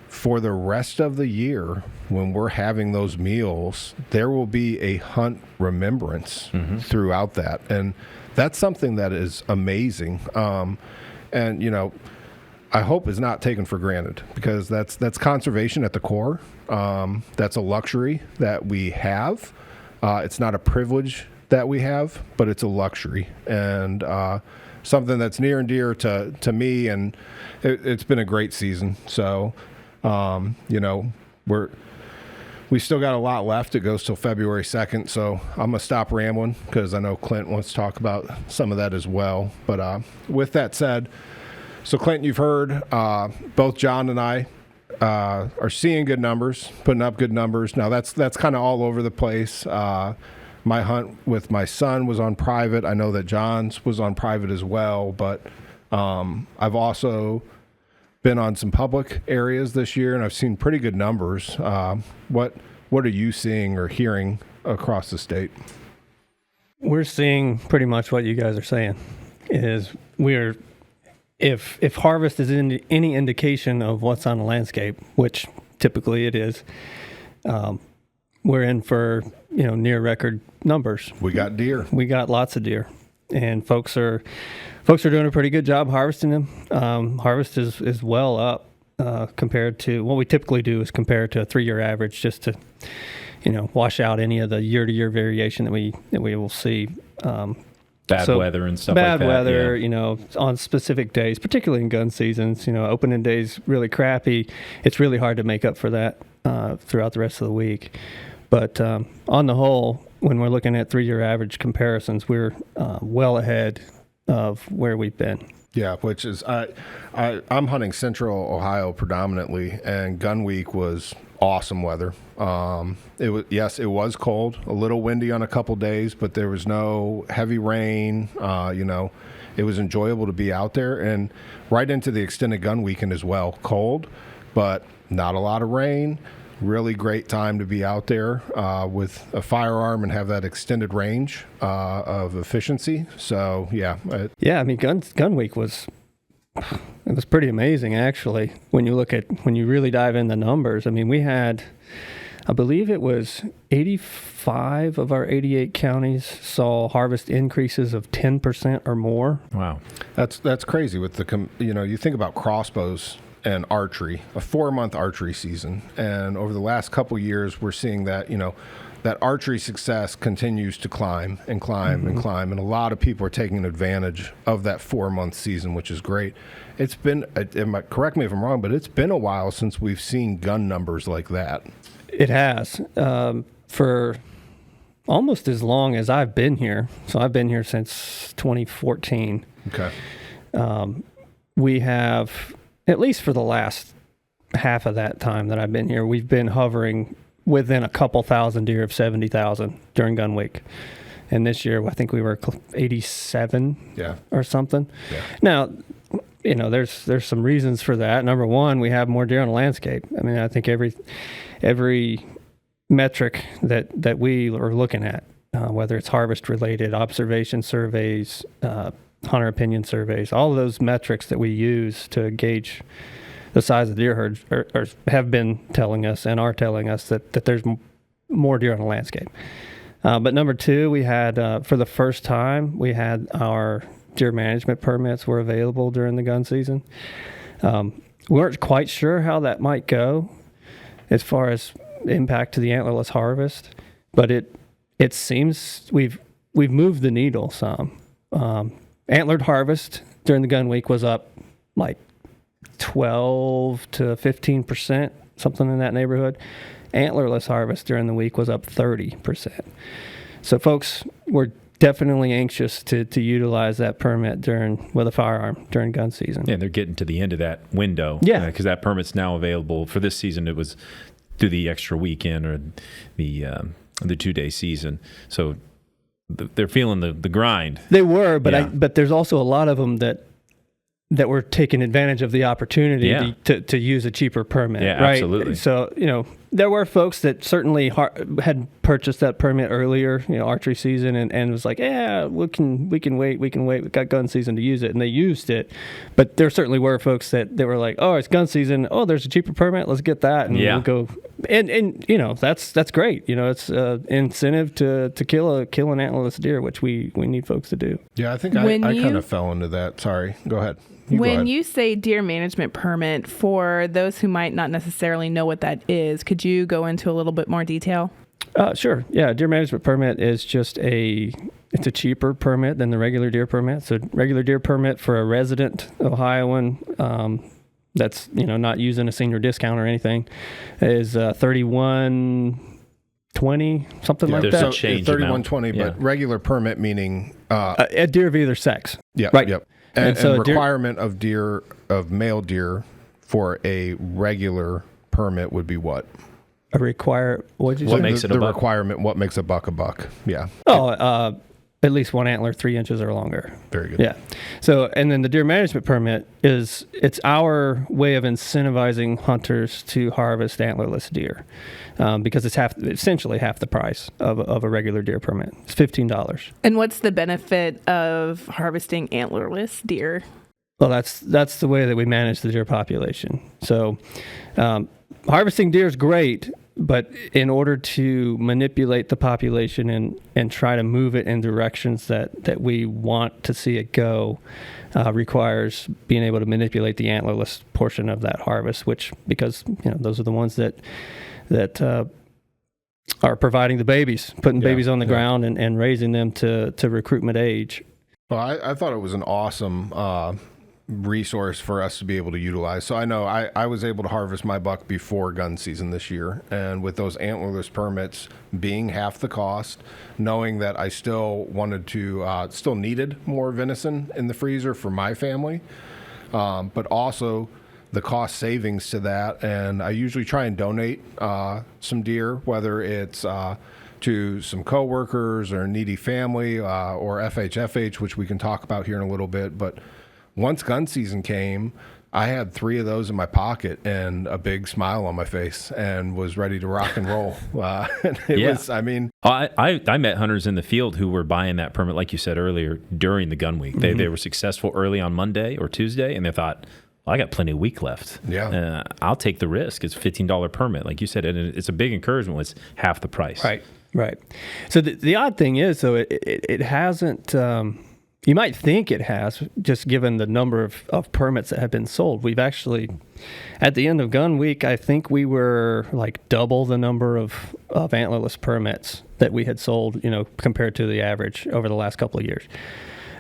for the rest of the year, when we're having those meals, there will be a hunt remembrance throughout that. And that's something that is amazing. And, I hope is not taken for granted, because that's conservation at the core. That's a luxury that we have. It's not a privilege that we have, but it's a luxury and something that's near and dear to me, and it's been a great season. So, we still got a lot left. It goes till February 2nd, so I'm going to stop rambling because I know Clint wants to talk about some of that as well. But with that said, so Clint, you've heard both John and I are seeing good numbers, putting up good numbers. Now, that's kind of all over the place. My hunt with my son was on private. I know that John's was on private as well, but I've also been on some public areas this year, and I've seen pretty good numbers. What are you seeing or hearing across the state? We're seeing pretty much what you guys are saying. Is if harvest is any indication of what's on the landscape, which typically it is, we're in for near record numbers. We got deer. We got lots of deer, and folks are doing a pretty good job harvesting them. Harvest is well up compared to what we typically do is compare to a 3-year average, just to wash out any of the year-to-year variation that we will see. Bad weather and stuff like that. Bad weather, on specific days, particularly in gun seasons. Opening days really crappy. It's really hard to make up for that throughout the rest of the week. But on the whole, when we're looking at 3-year average comparisons, we're well ahead of where we've been. Yeah, which is I'm hunting Central Ohio predominantly, and Gun Week was awesome weather. It was cold, a little windy on a couple days, but there was no heavy rain. It was enjoyable to be out there, and right into the extended gun weekend as well. Cold, but not a lot of rain. Really great time to be out there with a firearm and have that extended range of efficiency. So I mean, gun week was pretty amazing actually. When you really dive in the numbers, I mean, we had, I believe it was 85 of our 88 counties saw harvest increases of 10% or more. Wow, that's crazy. With you think about crossbows and archery, a 4-month archery season. And over the last couple of years, we're seeing that, that archery success continues to climb and climb and climb. And a lot of people are taking advantage of that 4-month season, which is great. It's been, correct me if I'm wrong, but it's been a while since we've seen gun numbers like that. It has. For almost as long as I've been here. So I've been here since 2014. Okay. We have, at least for the last half of that time that I've been here, we've been hovering within a couple thousand deer of 70,000 during gun week. And this year, I think we were 87 or something. Yeah. Now, there's some reasons for that. Number one, we have more deer on the landscape. I mean, I think every metric that we are looking at, whether it's harvest related, observation surveys, hunter opinion surveys, all of those metrics that we use to gauge the size of the deer herds have been telling us and are telling us that there's more deer on the landscape. But number two, we had, for the first time, we had our deer management permits were available during the gun season. We weren't quite sure how that might go as far as impact to the antlerless harvest, but it seems we've moved the needle some. Antlered harvest during the gun week was up like 12 to 15%, something in that neighborhood. Antlerless harvest during the week was up 30%. So folks were definitely anxious to utilize that permit with a firearm during gun season. Yeah, they're getting to the end of that window. Yeah. Because that permit's now available for this season. It was through the extra weekend or the 2-day season. So they're feeling the grind. They were, but there's also a lot of them that were taking advantage of the opportunity to use a cheaper permit. Yeah, right? Absolutely. So, there were folks that certainly had purchased that permit earlier, archery season, and was like, yeah, we can wait. We got gun season to use it, and they used it. But there certainly were folks that were like, oh, it's gun season. Oh, there's a cheaper permit. Let's get that, and we'll go. And that's great. It's incentive to kill an antlerless deer, which we need folks to do. Yeah, I think I kind of fell into that. Sorry, go ahead. When you say deer management permit, for those who might not necessarily know what that is, could you go into a little bit more detail? Sure. Yeah, deer management permit is just it's a cheaper permit than the regular deer permit. So regular deer permit for a resident Ohioan that's not using a senior discount or anything is $31.20, something like that. So change $31.20, but regular permit meaning a deer of either sex. Yeah, right. Yep. And so requirement of male deer for a regular permit would be what? What makes it a buck? Requirement? What makes a buck a buck? Yeah. Oh, at least one antler 3 inches or longer. Very good. Yeah. So, and then the deer management permit it's our way of incentivizing hunters to harvest antlerless deer, because it's essentially half the price of a regular deer permit. It's $15. And what's the benefit of harvesting antlerless deer? Well, that's the way that we manage the deer population. So, harvesting deer is great, but in order to manipulate the population and try to move it in directions that we want to see it go, requires being able to manipulate the antlerless portion of that harvest, because those are the ones that are providing the babies, putting babies on the ground and raising them to recruitment age. Well, I thought it was an awesome resource for us to be able to utilize. So I know I was able to harvest my buck before gun season this year, and with those antlerless permits being half the cost, knowing that I still needed more venison in the freezer for my family, but also the cost savings to that. And I usually try and donate some deer, whether it's to some coworkers or needy family or FHFH, which we can talk about here in a little bit. But once gun season came, I had 3 of those in my pocket and a big smile on my face and was ready to rock and roll. I met hunters in the field who were buying that permit, like you said earlier, during the gun week. They were successful early on Monday or Tuesday, and they thought, well, I got plenty of week left. Yeah, I'll take the risk. It's a $15 permit, like you said, and it's a big encouragement when it's half the price. Right. So the odd thing is, though, it hasn't. You might think it has, just given the number of permits that have been sold. We've actually, at the end of gun week, I think we were like double the number of antlerless permits that we had sold, compared to the average over the last couple of years.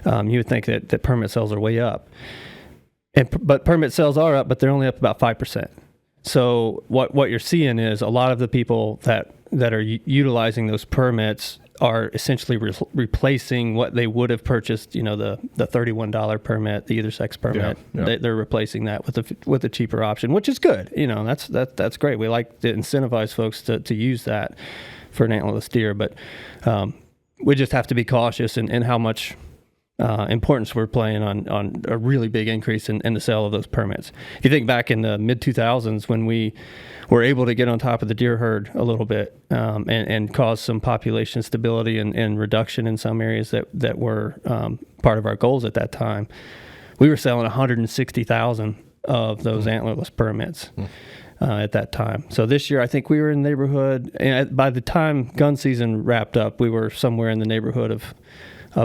You would think that permit sales are way up. But permit sales are up, but they're only up about 5%. So what you're seeing is a lot of the people that are utilizing those permits are essentially replacing what they would have purchased, the $31 permit, the either sex permit. Yeah. They're replacing that with a cheaper option, which is good. That's great. We like to incentivize folks to use that for an antlerless deer, but we just have to be cautious in how much importance we're playing on a really big increase in the sale of those permits. If you think back in the mid-2000s when we were able to get on top of the deer herd a little bit and cause some population stability and reduction in some areas that were part of our goals at that time, we were selling 160,000 of those antlerless permits at that time. So this year, I think we were in the neighborhood, and by the time gun season wrapped up, we were somewhere in the neighborhood of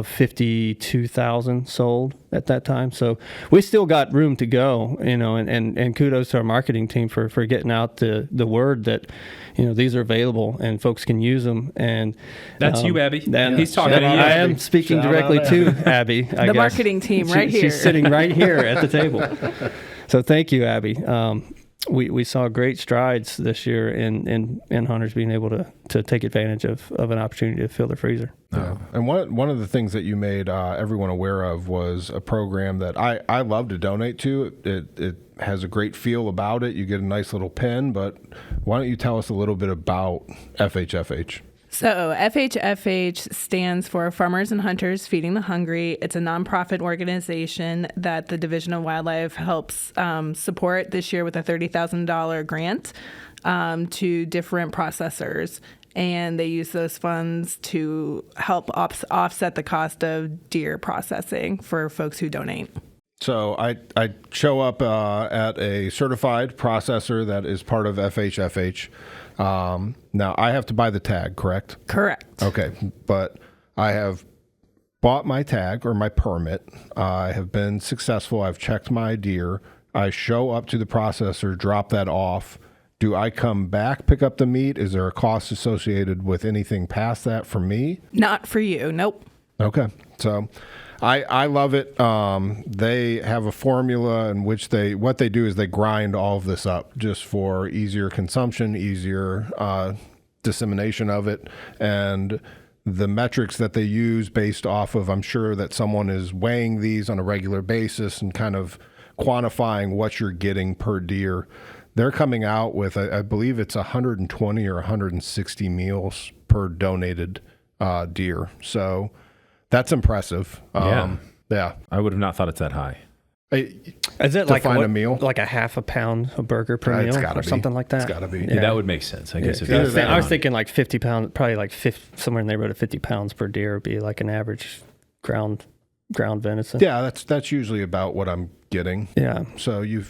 52,000 sold at that time. So we still got room to go, and kudos to our marketing team for getting out the word that, these are available and folks can use them. And that's you, Abby. He's talking to you. I am speaking directly to Abby. The marketing team right here. She's sitting right here at the table. So thank you, Abby. We saw great strides this year in hunters being able to take advantage of an opportunity to fill their freezer. And one of the things that you made everyone aware of was a program that I love to donate to. It has a great feel about it. You get a nice little pin, but why don't you tell us a little bit about FHFH? So FHFH stands for Farmers and Hunters Feeding the Hungry. It's a nonprofit organization that the Division of Wildlife helps support this year with a $30,000 grant to different processors. And they use those funds to help offset the cost of deer processing for folks who donate. So I show up at a certified processor that is part of FHFH. Now I have to buy the tag, correct? Correct. Okay, but I have bought my tag or my permit. I have been successful. I've checked my deer. I show up to the processor, drop that off, Do I come back, pick up the meat? Is there a cost associated with anything past that for me? Not for you. Nope. Okay. So I love it. They have a formula in which what they do is they grind all of this up just for easier consumption, easier dissemination of it. And the metrics that they use based off of, I'm sure that someone is weighing these on a regular basis and kind of quantifying what you're getting per deer. They're coming out with, I believe it's 120 or 160 meals per donated deer. So that's impressive. Yeah. Yeah. I would have not thought it's that high. Is it like a meal? Like a half a pound of burger per It's meal gotta or be. something like that? It's got to be. Yeah, that would make sense, I guess. If Either that's that or I was thinking like 50 pounds, probably like somewhere in the neighborhood of 50 pounds per deer would be like an average ground venison. Yeah, that's usually about what I'm getting. Yeah. So you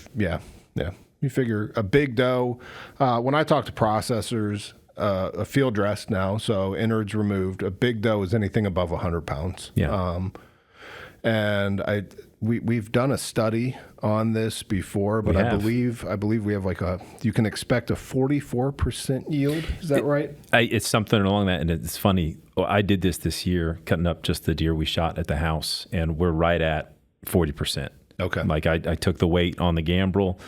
figure a big doe. When I talk to processors, a field dressed now, so innards removed, a big doe is anything above 100 pounds. Yeah. And we've done a study on this before, but I believe we have you can expect a 44% yield. Is that right? It's something along that, and it's funny. I did this year, cutting up just the deer we shot at the house, and we're right at 40%. Okay. Like I took the weight on the gambrel,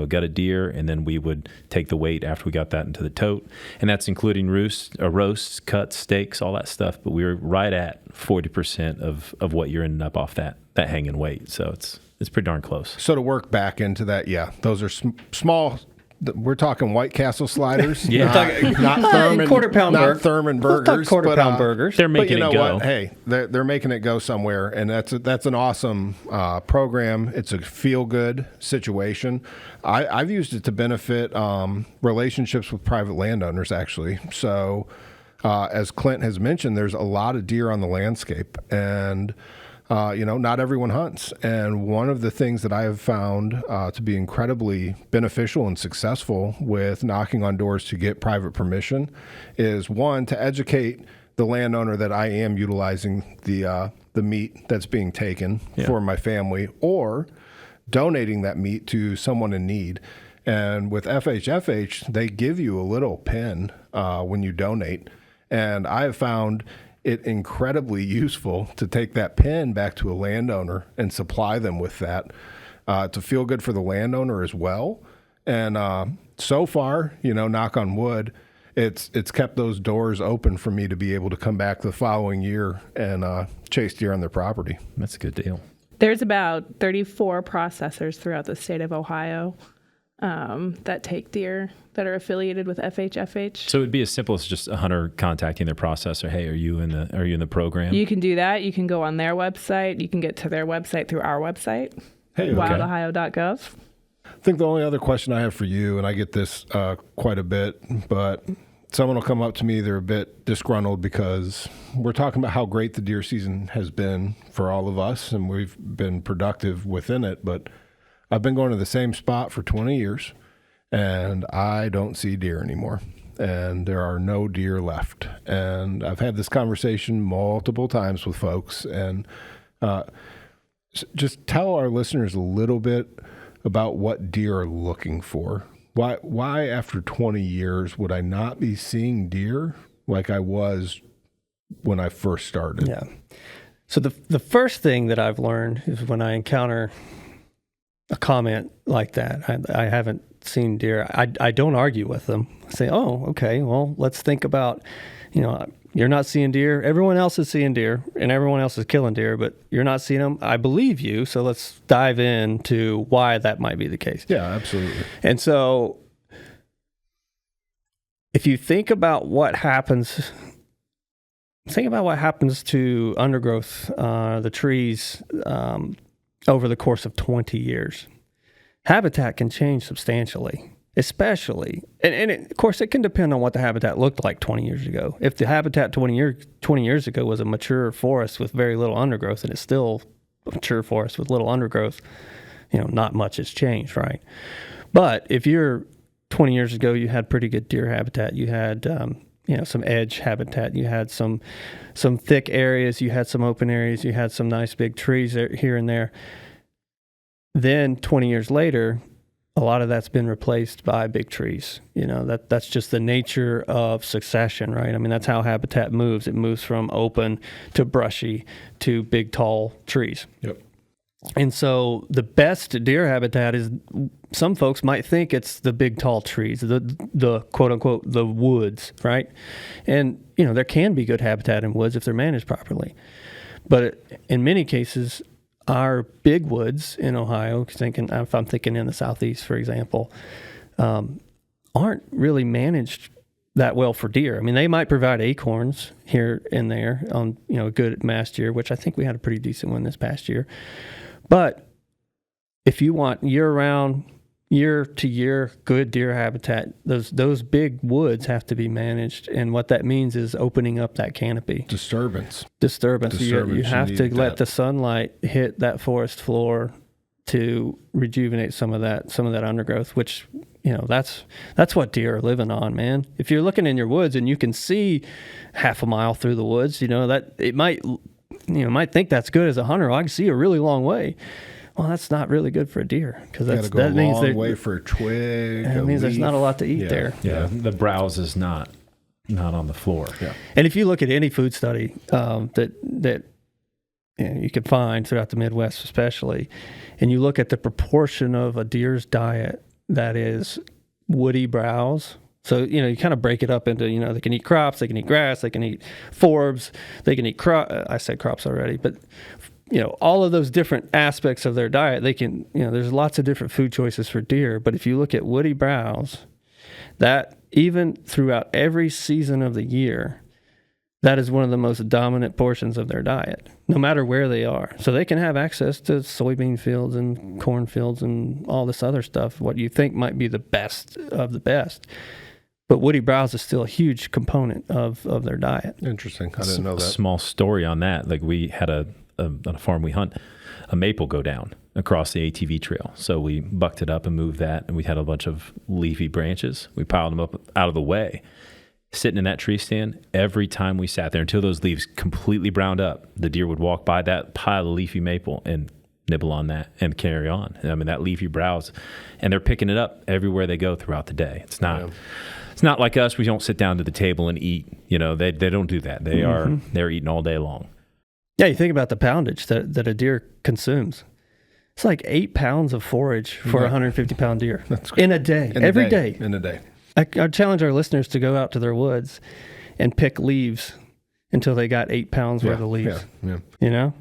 got a deer, and then we would take the weight after we got that into the tote. And that's including roasts, cuts, steaks, all that stuff. But we were right at 40% of what you're ending up off that hanging weight. So it's pretty darn close. So to work back into that, those are small. We're talking White Castle sliders, not Thurman, Thurman burgers, quarter-pound burgers. They're making it go. What? Hey, they're making it go somewhere, and that's an awesome program. It's a feel-good situation. I've used it to benefit relationships with private landowners, actually. So, as Clint has mentioned, there's a lot of deer on the landscape, and not everyone hunts. And one of the things that I have found to be incredibly beneficial and successful with knocking on doors to get private permission is, one, to educate the landowner that I am utilizing the meat that's being taken for my family, or donating that meat to someone in need. And with FHFH, they give you a little pin when you donate. And I have found it incredibly useful to take that pin back to a landowner and supply them with that to feel good for the landowner as well. And so far, knock on wood, it's kept those doors open for me to be able to come back the following year and chase deer on their property. That's a good deal. There's about 34 processors throughout the state of Ohio that take deer that are affiliated with FHFH. So it'd be as simple as just a hunter contacting their processor. Hey, are you in the program? You can do that. You can go on their website. You can get to their website through our website, wildohio.gov. I think the only other question I have for you, and I get this quite a bit, but someone will come up to me, they're a bit disgruntled because we're talking about how great the deer season has been for all of us, and we've been productive within it, but I've been going to the same spot for 20 years, and I don't see deer anymore, and there are no deer left. And I've had this conversation multiple times with folks, and just tell our listeners a little bit about what deer are looking for. Why after 20 years would I not be seeing deer like I was when I first started? Yeah. So the first thing that I've learned is when I encounter a comment like that, I haven't seen deer, I don't argue with them. I say, oh, okay, well, let's think about, you're not seeing deer. Everyone else is seeing deer, and everyone else is killing deer, but you're not seeing them. I believe you, so let's dive into why that might be the case. Yeah, absolutely. And so if you think about what happens to undergrowth, the trees, over the course of 20 years. Habitat can change substantially, especially, and of course, it can depend on what the habitat looked like 20 years ago. If the habitat 20 years ago was a mature forest with very little undergrowth, and it's still a mature forest with little undergrowth, not much has changed, right? But if you're 20 years ago, you had pretty good deer habitat, you had some edge habitat, you had some thick areas, you had some open areas, you had some nice big trees here and there. Then 20 years later, a lot of that's been replaced by big trees. That's just the nature of succession, right? I mean, that's how habitat moves. It moves from open to brushy to big, tall trees. Yep. And so the best deer habitat is, some folks might think it's the big, tall trees, the quote unquote, the woods, right? And, there can be good habitat in woods if they're managed properly. But in many cases, our big woods in Ohio, if I'm thinking in the southeast, for example, aren't really managed that well for deer. I mean, they might provide acorns here and there on a good mast year, which I think we had a pretty decent one this past year. But if you want year-round, year-to-year good deer habitat, those big woods have to be managed, and what that means is opening up that canopy. Disturbance. You have to let the sunlight hit that forest floor to rejuvenate some of that undergrowth, which that's what deer are living on, man. If you're looking in your woods and you can see half a mile through the woods, that it might think that's good as a hunter. I can see a really long way. Well, that's not really good for a deer, because that means a long way for a twig. That means there's not a lot to eat there. Yeah, the browse is not on the floor. Yeah, and if you look at any food study that you can find throughout the Midwest, especially, and you look at the proportion of a deer's diet that is woody browse. So, you kind of break it up into, they can eat crops, they can eat grass, they can eat forbs, they can eat I said crops already, but, all of those different aspects of their diet, they can, there's lots of different food choices for deer. But if you look at woody browse, that even throughout every season of the year, that is one of the most dominant portions of their diet, no matter where they are. So they can have access to soybean fields and corn fields and all this other stuff, what you think might be the best of the best. But woody browse is still a huge component of their diet. Interesting. I didn't know that. Small story on that. Like, we had on a farm we hunt, a maple go down across the ATV trail. So we bucked it up and moved that, and we had a bunch of leafy branches. We piled them up out of the way. Sitting in that tree stand, every time we sat there, until those leaves completely browned up, the deer would walk by that pile of leafy maple and nibble on that and carry on. I mean, that leafy browse, and they're picking it up everywhere they go throughout the day. It's not like us. We don't sit down to the table and eat. They don't do that. They're eating all day long. Yeah, you think about the poundage that a deer consumes. It's like 8 pounds of forage for a 150-pound deer in a day, every day. In a day. I challenge our listeners to go out to their woods and pick leaves until they got 8 pounds worth of leaves. Yeah.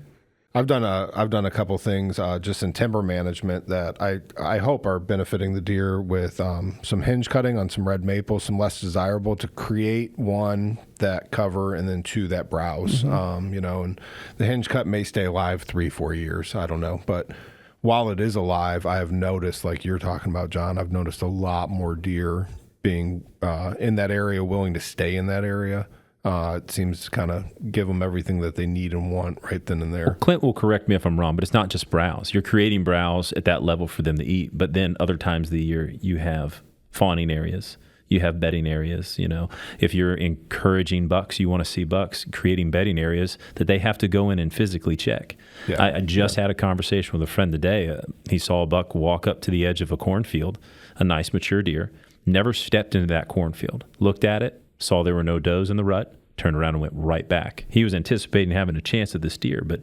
I've done a couple things just in timber management that I hope are benefiting the deer with some hinge cutting on some red maple, some less desirable, to create one, that cover, and then two, that browse. And the hinge cut may stay alive 3-4 years. I don't know, but while it is alive, I have noticed, like you're talking about, John, I've noticed a lot more deer being in that area, willing to stay in that area. It seems to kind of give them everything that they need and want right then and there. Well, Clint will correct me if I'm wrong, but it's not just browse. You're creating browse at that level for them to eat, but then other times of the year you have fawning areas, you have bedding areas. If you're encouraging bucks, you want to see bucks, creating bedding areas that they have to go in and physically check. Yeah. I just had a conversation with a friend today. He saw a buck walk up to the edge of a cornfield, a nice mature deer, never stepped into that cornfield, looked at it, saw there were no does in the rut, turned around and went right back. He was anticipating having a chance at this deer, but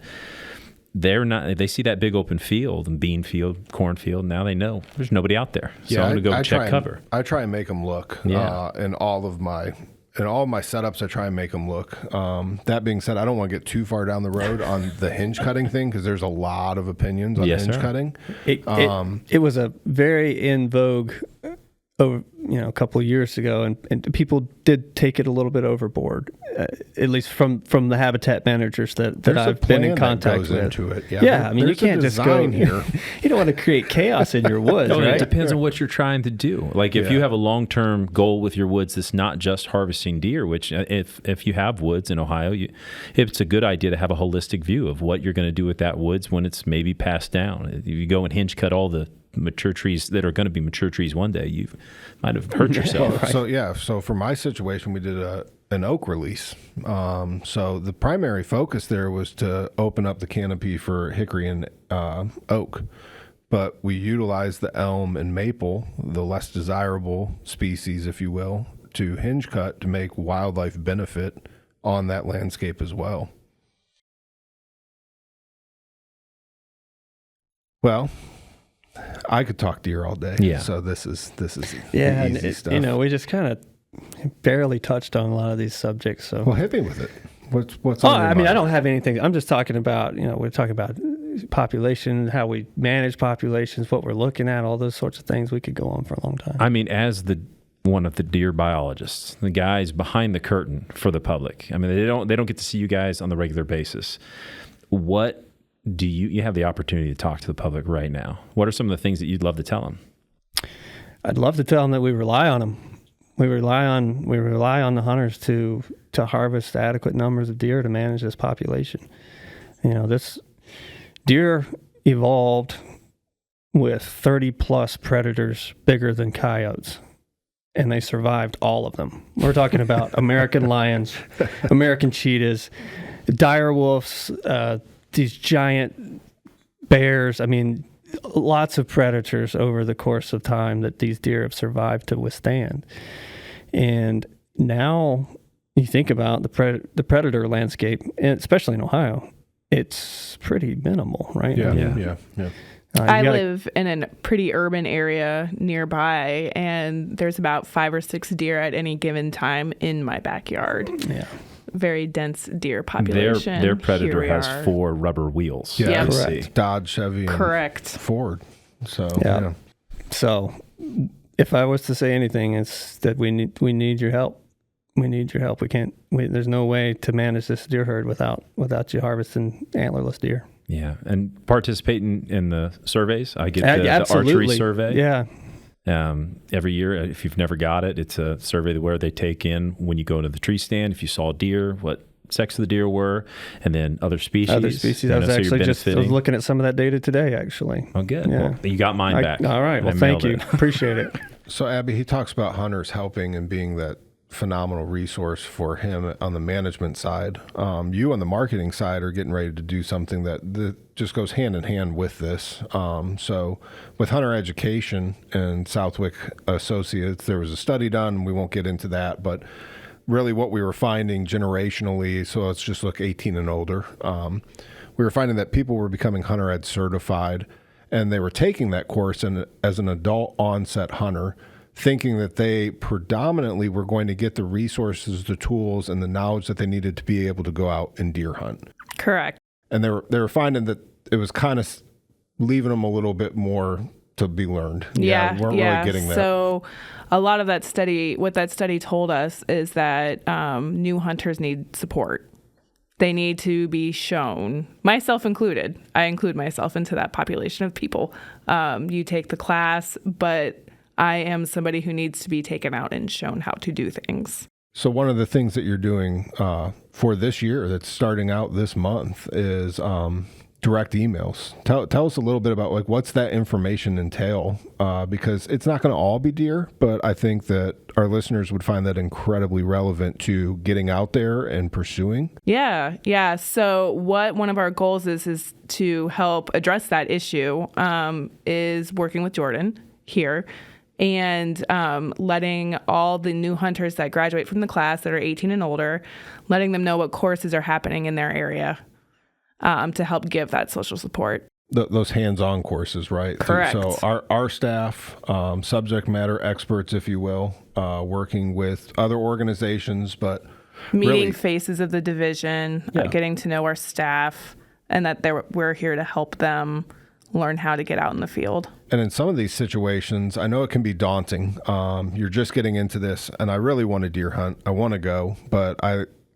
they're not. They see that big open field and bean field, cornfield. Now they know there's nobody out there. So I'm going to go check cover. I try and make them look. Yeah. In all of my setups, I try and make them look. That being said, I don't want to get too far down the road on the hinge cutting thing, because there's a lot of opinions on hinge cutting. It was a very in vogue over a couple of years ago, and people did take it a little bit overboard, at least from the habitat managers that I've been in contact with. Into it. Yeah, I mean, you can't just go here. You don't want to create chaos in your woods, right? It depends on what you're trying to do. Like, if you have a long-term goal with your woods that's not just harvesting deer, which if you have woods in Ohio, it's a good idea to have a holistic view of what you're going to do with that woods when it's maybe passed down. If you go and hinge cut all the mature trees that are going to be mature trees one day, you might have hurt yourself. Right. So for my situation, we did an oak release. So the primary focus there was to open up the canopy for hickory and oak. but we utilize the elm and maple, the less desirable species, if you will, to hinge cut to make wildlife benefit on that landscape as well. Well, I could talk deer all day. Yeah. So this is Yeah, easy and stuff. you know, we just kind of barely touched on a lot of these subjects. So, Well, hit me with it. What's oh, on your I mean, mind? I don't have anything. I'm just talking about, you know, we're talking about population, how we manage populations, what we're looking at, all those sorts of things. We could go on for a long time. I mean, as one of the deer biologists, the guys behind the curtain for the public. I mean, they don't get to see you guys on the regular basis. What do you have the opportunity to talk to the public right now? What are some of the things that you'd love to tell them? I'd love to tell them that we rely on them. We rely on the hunters to harvest adequate numbers of deer to manage this population. You know, this deer evolved with 30 plus predators bigger than coyotes, and they survived all of them. We're talking about American lions, American cheetahs, dire wolves, these giant bears. I mean, lots of predators over the course of time that these deer have survived to withstand. And now you think about the predator landscape, and especially in Ohio, it's pretty minimal, right? Yeah. I mean, I live in a pretty urban area nearby, and there's about 5 or 6 deer at any given time in my backyard. Yeah. Very dense deer population. Their predator Here we has are. 4 rubber wheels. Yeah, Yep. Correct. Dodge, Chevy, and Correct. Ford. So Yeah. So if I was to say anything, it's that we need your help. We need your help. There's no way to manage this deer herd without you harvesting antlerless deer. Yeah, and participating in the surveys. I get the Absolutely. archery survey. Yeah. Every year. If you've never got it, it's a survey where they take in when you go into the tree stand, if you saw deer, what sex of the deer were, and then other species. I was actually I was looking at some of that data today, actually. Oh, good. Yeah. Well, you got mine back. All right. Well, I thank mailed you. it. Appreciate it. So Abby, he talks about hunters helping and being that phenomenal resource for him on the management side. You on the marketing side are getting ready to do something that just goes hand in hand with this. So with hunter education and Southwick Associates, there was a study done. We won't get into that, but really what we were finding generationally, so let's just look 18 and older. We were finding that people were becoming hunter ed certified, and they were taking that course as an adult onset hunter, thinking that they predominantly were going to get the resources, the tools, and the knowledge that they needed to be able to go out and deer hunt. Correct. And they were finding that it was kind of leaving them a little bit more to be learned. Yeah, weren't really getting that. So a lot of that study, what that study told us is that new hunters need support. They need to be shown, myself included. I include myself into that population of people. You take the class, but I am somebody who needs to be taken out and shown how to do things. So one of the things that you're doing for this year that's starting out this month is direct emails. Tell us a little bit about like what's that information entail, because it's not going to all be deer, but I think that our listeners would find that incredibly relevant to getting out there and pursuing. Yeah. So what one of our goals is to help address that issue is working with Jordan here and letting all the new hunters that graduate from the class that are 18 and older, letting them know what courses are happening in their area to help give that social support. Those hands-on courses, right? Correct. So our staff, subject matter experts, if you will, working with other organizations, but Meeting really, faces of the division, Yeah. getting to know our staff, and that we're here to help them learn how to get out in the field. And in some of these situations, I know it can be daunting. You're just getting into this, and I really want to deer hunt. I want to go, but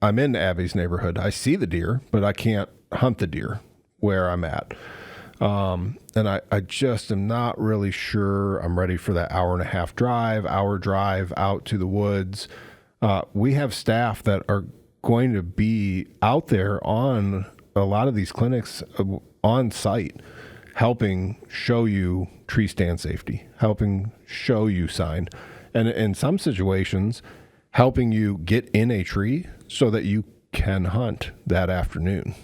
I'm in Abby's neighborhood. I see the deer, but I can't hunt the deer where I'm at. And I just am not really sure I'm ready for that hour drive out to the woods. We have staff that are going to be out there on a lot of these clinics on site, helping show you tree stand safety, helping show you sign, and in some situations, helping you get in a tree so that you can hunt that afternoon.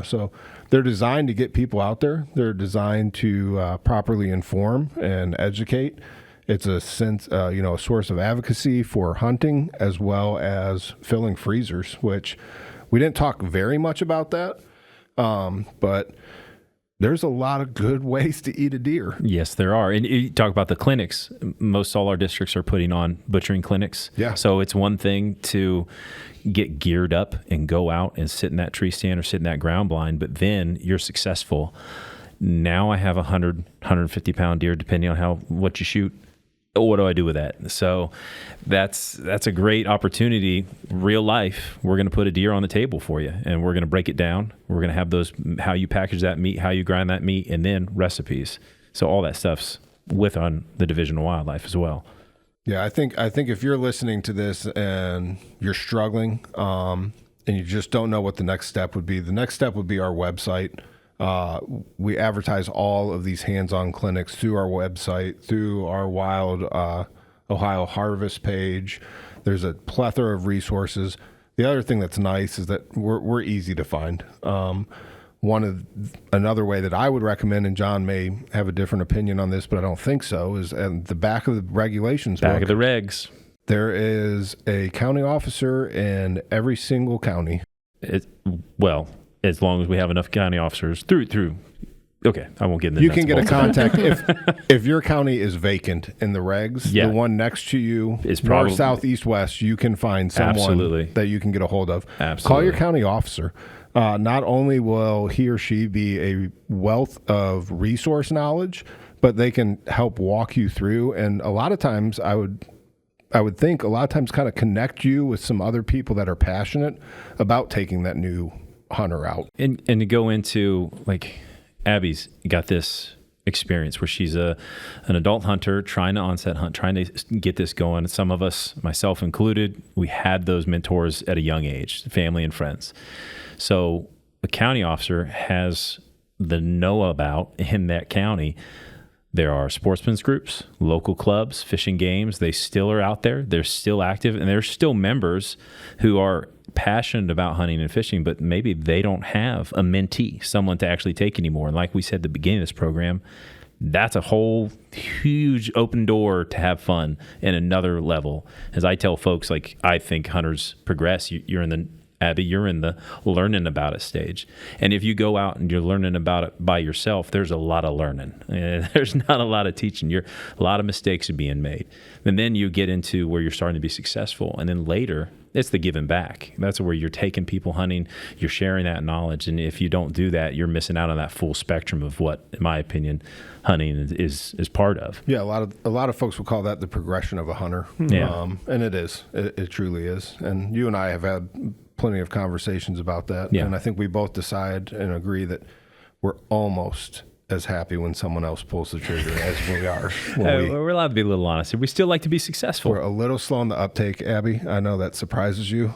So they're designed to get people out there. They're designed to properly inform and educate. It's a sense, a source of advocacy for hunting as well as filling freezers, which we didn't talk very much about that. But there's a lot of good ways to eat a deer. Yes, there are. And you talk about the clinics. Most all our districts are putting on butchering clinics. Yeah. So it's one thing to get geared up and go out and sit in that tree stand or sit in that ground blind, but then you're successful. Now I have 100, 150 pound deer, depending on what you shoot. What do I do with that? So that's a great opportunity. Real life, we're going to put a deer on the table for you, and we're going to break it down. We're going to have how you package that meat, how you grind that meat, and then recipes. So all that stuff's on the Division of Wildlife as well. Yeah, I think if you're listening to this and you're struggling and you just don't know what the next step would be, the next step would be our website. We advertise all of these hands-on clinics through our website, through our Wild Ohio Harvest page. There's a plethora of resources. The other thing that's nice is that we're easy to find. Another way that I would recommend, and John may have a different opinion on this, but I don't think so, is at the back of the regulations book. Back of the regs. There is a county officer in every single county. As long as we have enough county officers through. Okay, I won't get into that. You can get a contact if your county is vacant in the regs. Yeah. The one next to you is probably north, south, east, west. You can find someone that you can get a hold of. Absolutely. Call your county officer. Not only will he or she be a wealth of resource knowledge, but they can help walk you through. And a lot of times, I would think a lot of times kind of connect you with some other people that are passionate about taking that new hunter out. And to go into, like, Abby's got this experience where she's an adult hunter trying to onset hunt, trying to get this going. Some of us, myself included, we had those mentors at a young age, family and friends. So a county officer has the know about in that county. There are sportsmen's groups, local clubs, fishing games. They still are out there. They're still active, and there's still members who are passionate about hunting and fishing, but maybe they don't have a mentee, someone to actually take anymore. And like we said at the beginning of this program, that's a whole huge open door to have fun in another level. As I tell folks, like, I think hunters progress. You're in the Abby, you're in the learning about it stage. And if you go out and you're learning about it by yourself, there's a lot of learning. There's not a lot of teaching. A lot of mistakes are being made. And then you get into where you're starting to be successful. And then later, it's the giving back. That's where you're taking people hunting, you're sharing that knowledge. And if you don't do that, you're missing out on that full spectrum of what, in my opinion, hunting is part of. Yeah, a lot of folks will call that the progression of a hunter. Yeah. And it is. It truly is. And you and I have had plenty of conversations about that. Yeah. And I think we both decide and agree that we're almost as happy when someone else pulls the trigger as we are. We're allowed to be a little honest. We still like to be successful. We're a little slow on the uptake, Abby. I know that surprises you,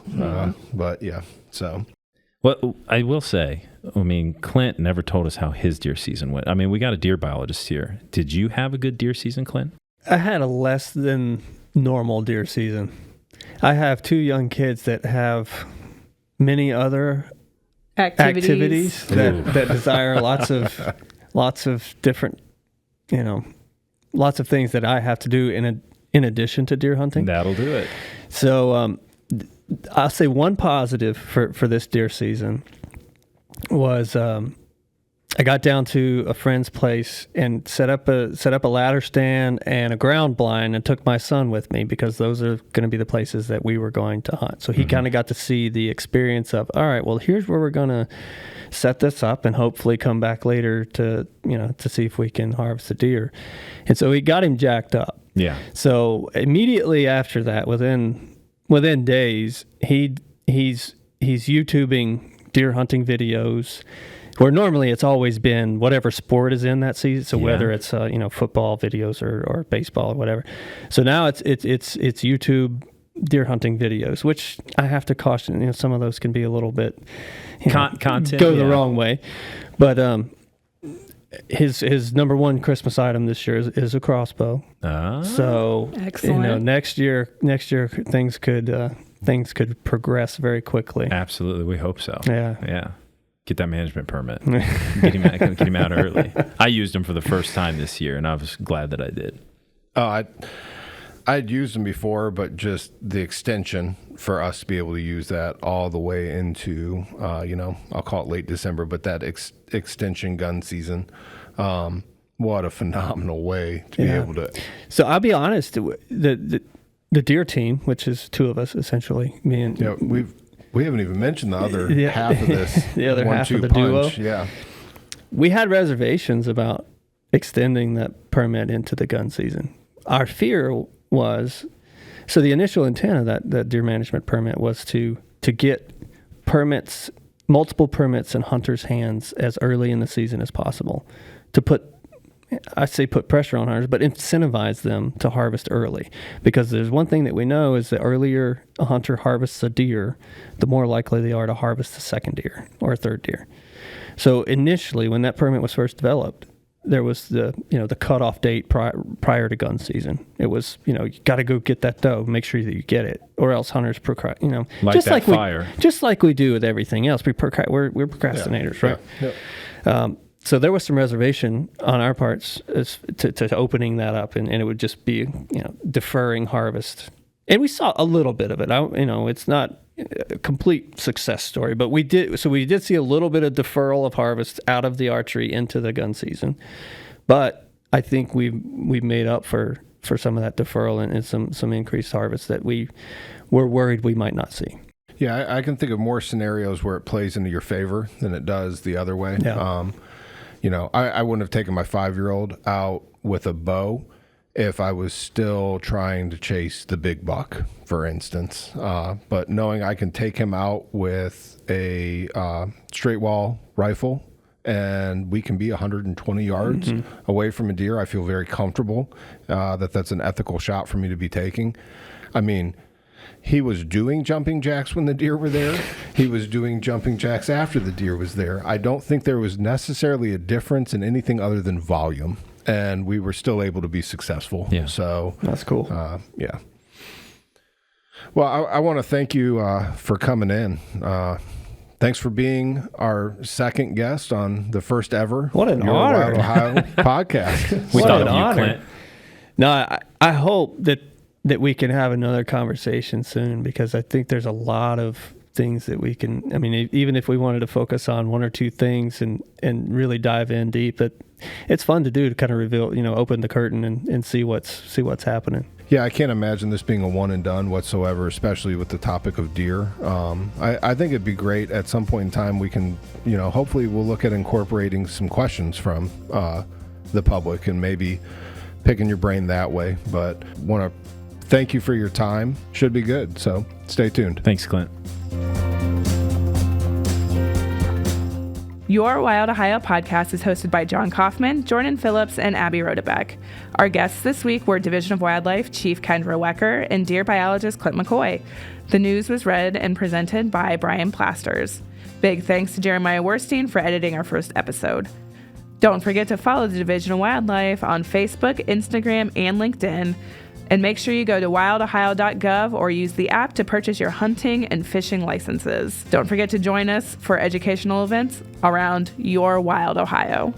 but yeah. So, well, I will say, Clint never told us how his deer season went. We got a deer biologist here. Did you have a good deer season, Clint? I had a less than normal deer season. I have 2 young kids that have many other activities that desire lots of different, lots of things that I have to do in addition to deer hunting. That'll do it. So I'll say one positive for this deer season was I got down to a friend's place and set up a ladder stand and a ground blind and took my son with me because those are going to be the places that we were going to hunt. So he kind of got to see the experience of, all right, well, here's where we're going to set this up and hopefully come back later to see if we can harvest a deer. And so he got him jacked up. Yeah. So immediately after that, within days, he's YouTubing deer hunting videos. Where normally it's always been whatever sport is in that season. So whether it's football videos or baseball or whatever. So now it's YouTube deer hunting videos, which I have to caution. Some of those can be a little bit content go the wrong way. But his number one Christmas item this year is a crossbow. So excellent. Next year things could things could progress very quickly. Absolutely. We hope so. Yeah. Get that management permit. Get him out early. I used them for the first time this year, and I was glad that I did. I'd used them before, but just the extension for us to be able to use that all the way into, I'll call it late December, but that extension gun season, what a phenomenal way to be able to. So I'll be honest, the deer team, which is two of us essentially, me and we haven't even mentioned the other half of this. The other half of the punch. duo. Yeah. We had reservations about extending that permit into the gun season. Our fear was, so the initial intent of that deer management permit was to get permits, multiple permits in hunters' hands as early in the season as possible, to put pressure on hunters, but incentivize them to harvest early. Because there's one thing that we know is the earlier a hunter harvests a deer, the more likely they are to harvest a second deer or a third deer. So initially, when that permit was first developed, there was the cutoff date prior to gun season. It was, you got to go get that doe, make sure that you get it, or else hunters just like we do with everything else. We're procrastinators, right? Yeah. So there was some reservation on our parts as to opening that up, and it would just be, deferring harvest. And we saw a little bit of it. It's not a complete success story, but we did see a little bit of deferral of harvest out of the archery into the gun season. But I think we've made up for some of that deferral and some increased harvest that we were worried we might not see. Yeah, I can think of more scenarios where it plays into your favor than it does the other way. Yeah. I wouldn't have taken my 5-year-old out with a bow if I was still trying to chase the big buck, for instance. But knowing I can take him out with a straight wall rifle and we can be 120 yards away from a deer, I feel very comfortable that's an ethical shot for me to be taking. I mean, he was doing jumping jacks when the deer were there. He was doing jumping jacks after the deer was there. I don't think there was necessarily a difference in anything other than volume, and we were still able to be successful. Yeah. So that's cool. Yeah. Well, I want to thank you for coming in. Thanks for being our second guest on the first ever What an Your honor. WildOhio podcast. We What thought an of you, honor. Clint. No, I hope that we can have another conversation soon, because I think there's a lot of things that we can, even if we wanted to focus on one or two things and really dive in deep, it's fun to do, to kind of reveal, open the curtain and see what's happening. Yeah, I can't imagine this being a one and done whatsoever, especially with the topic of deer. I think it'd be great at some point in time we can, hopefully we'll look at incorporating some questions from the public and maybe picking your brain that way. But want to thank you for your time. Should be good. So stay tuned. Thanks, Clint. Your Wild Ohio Podcast is hosted by John Kaufman, Jordan Phillips, and Abby Rodebeck. Our guests this week were Division of Wildlife Chief Kendra Wecker and Deer Biologist Clint McCoy. The news was read and presented by Brian Plasters. Big thanks to Jeremiah Werstein for editing our first episode. Don't forget to follow the Division of Wildlife on Facebook, Instagram, and LinkedIn. And make sure you go to wildohio.gov or use the app to purchase your hunting and fishing licenses. Don't forget to join us for educational events around your Wild Ohio.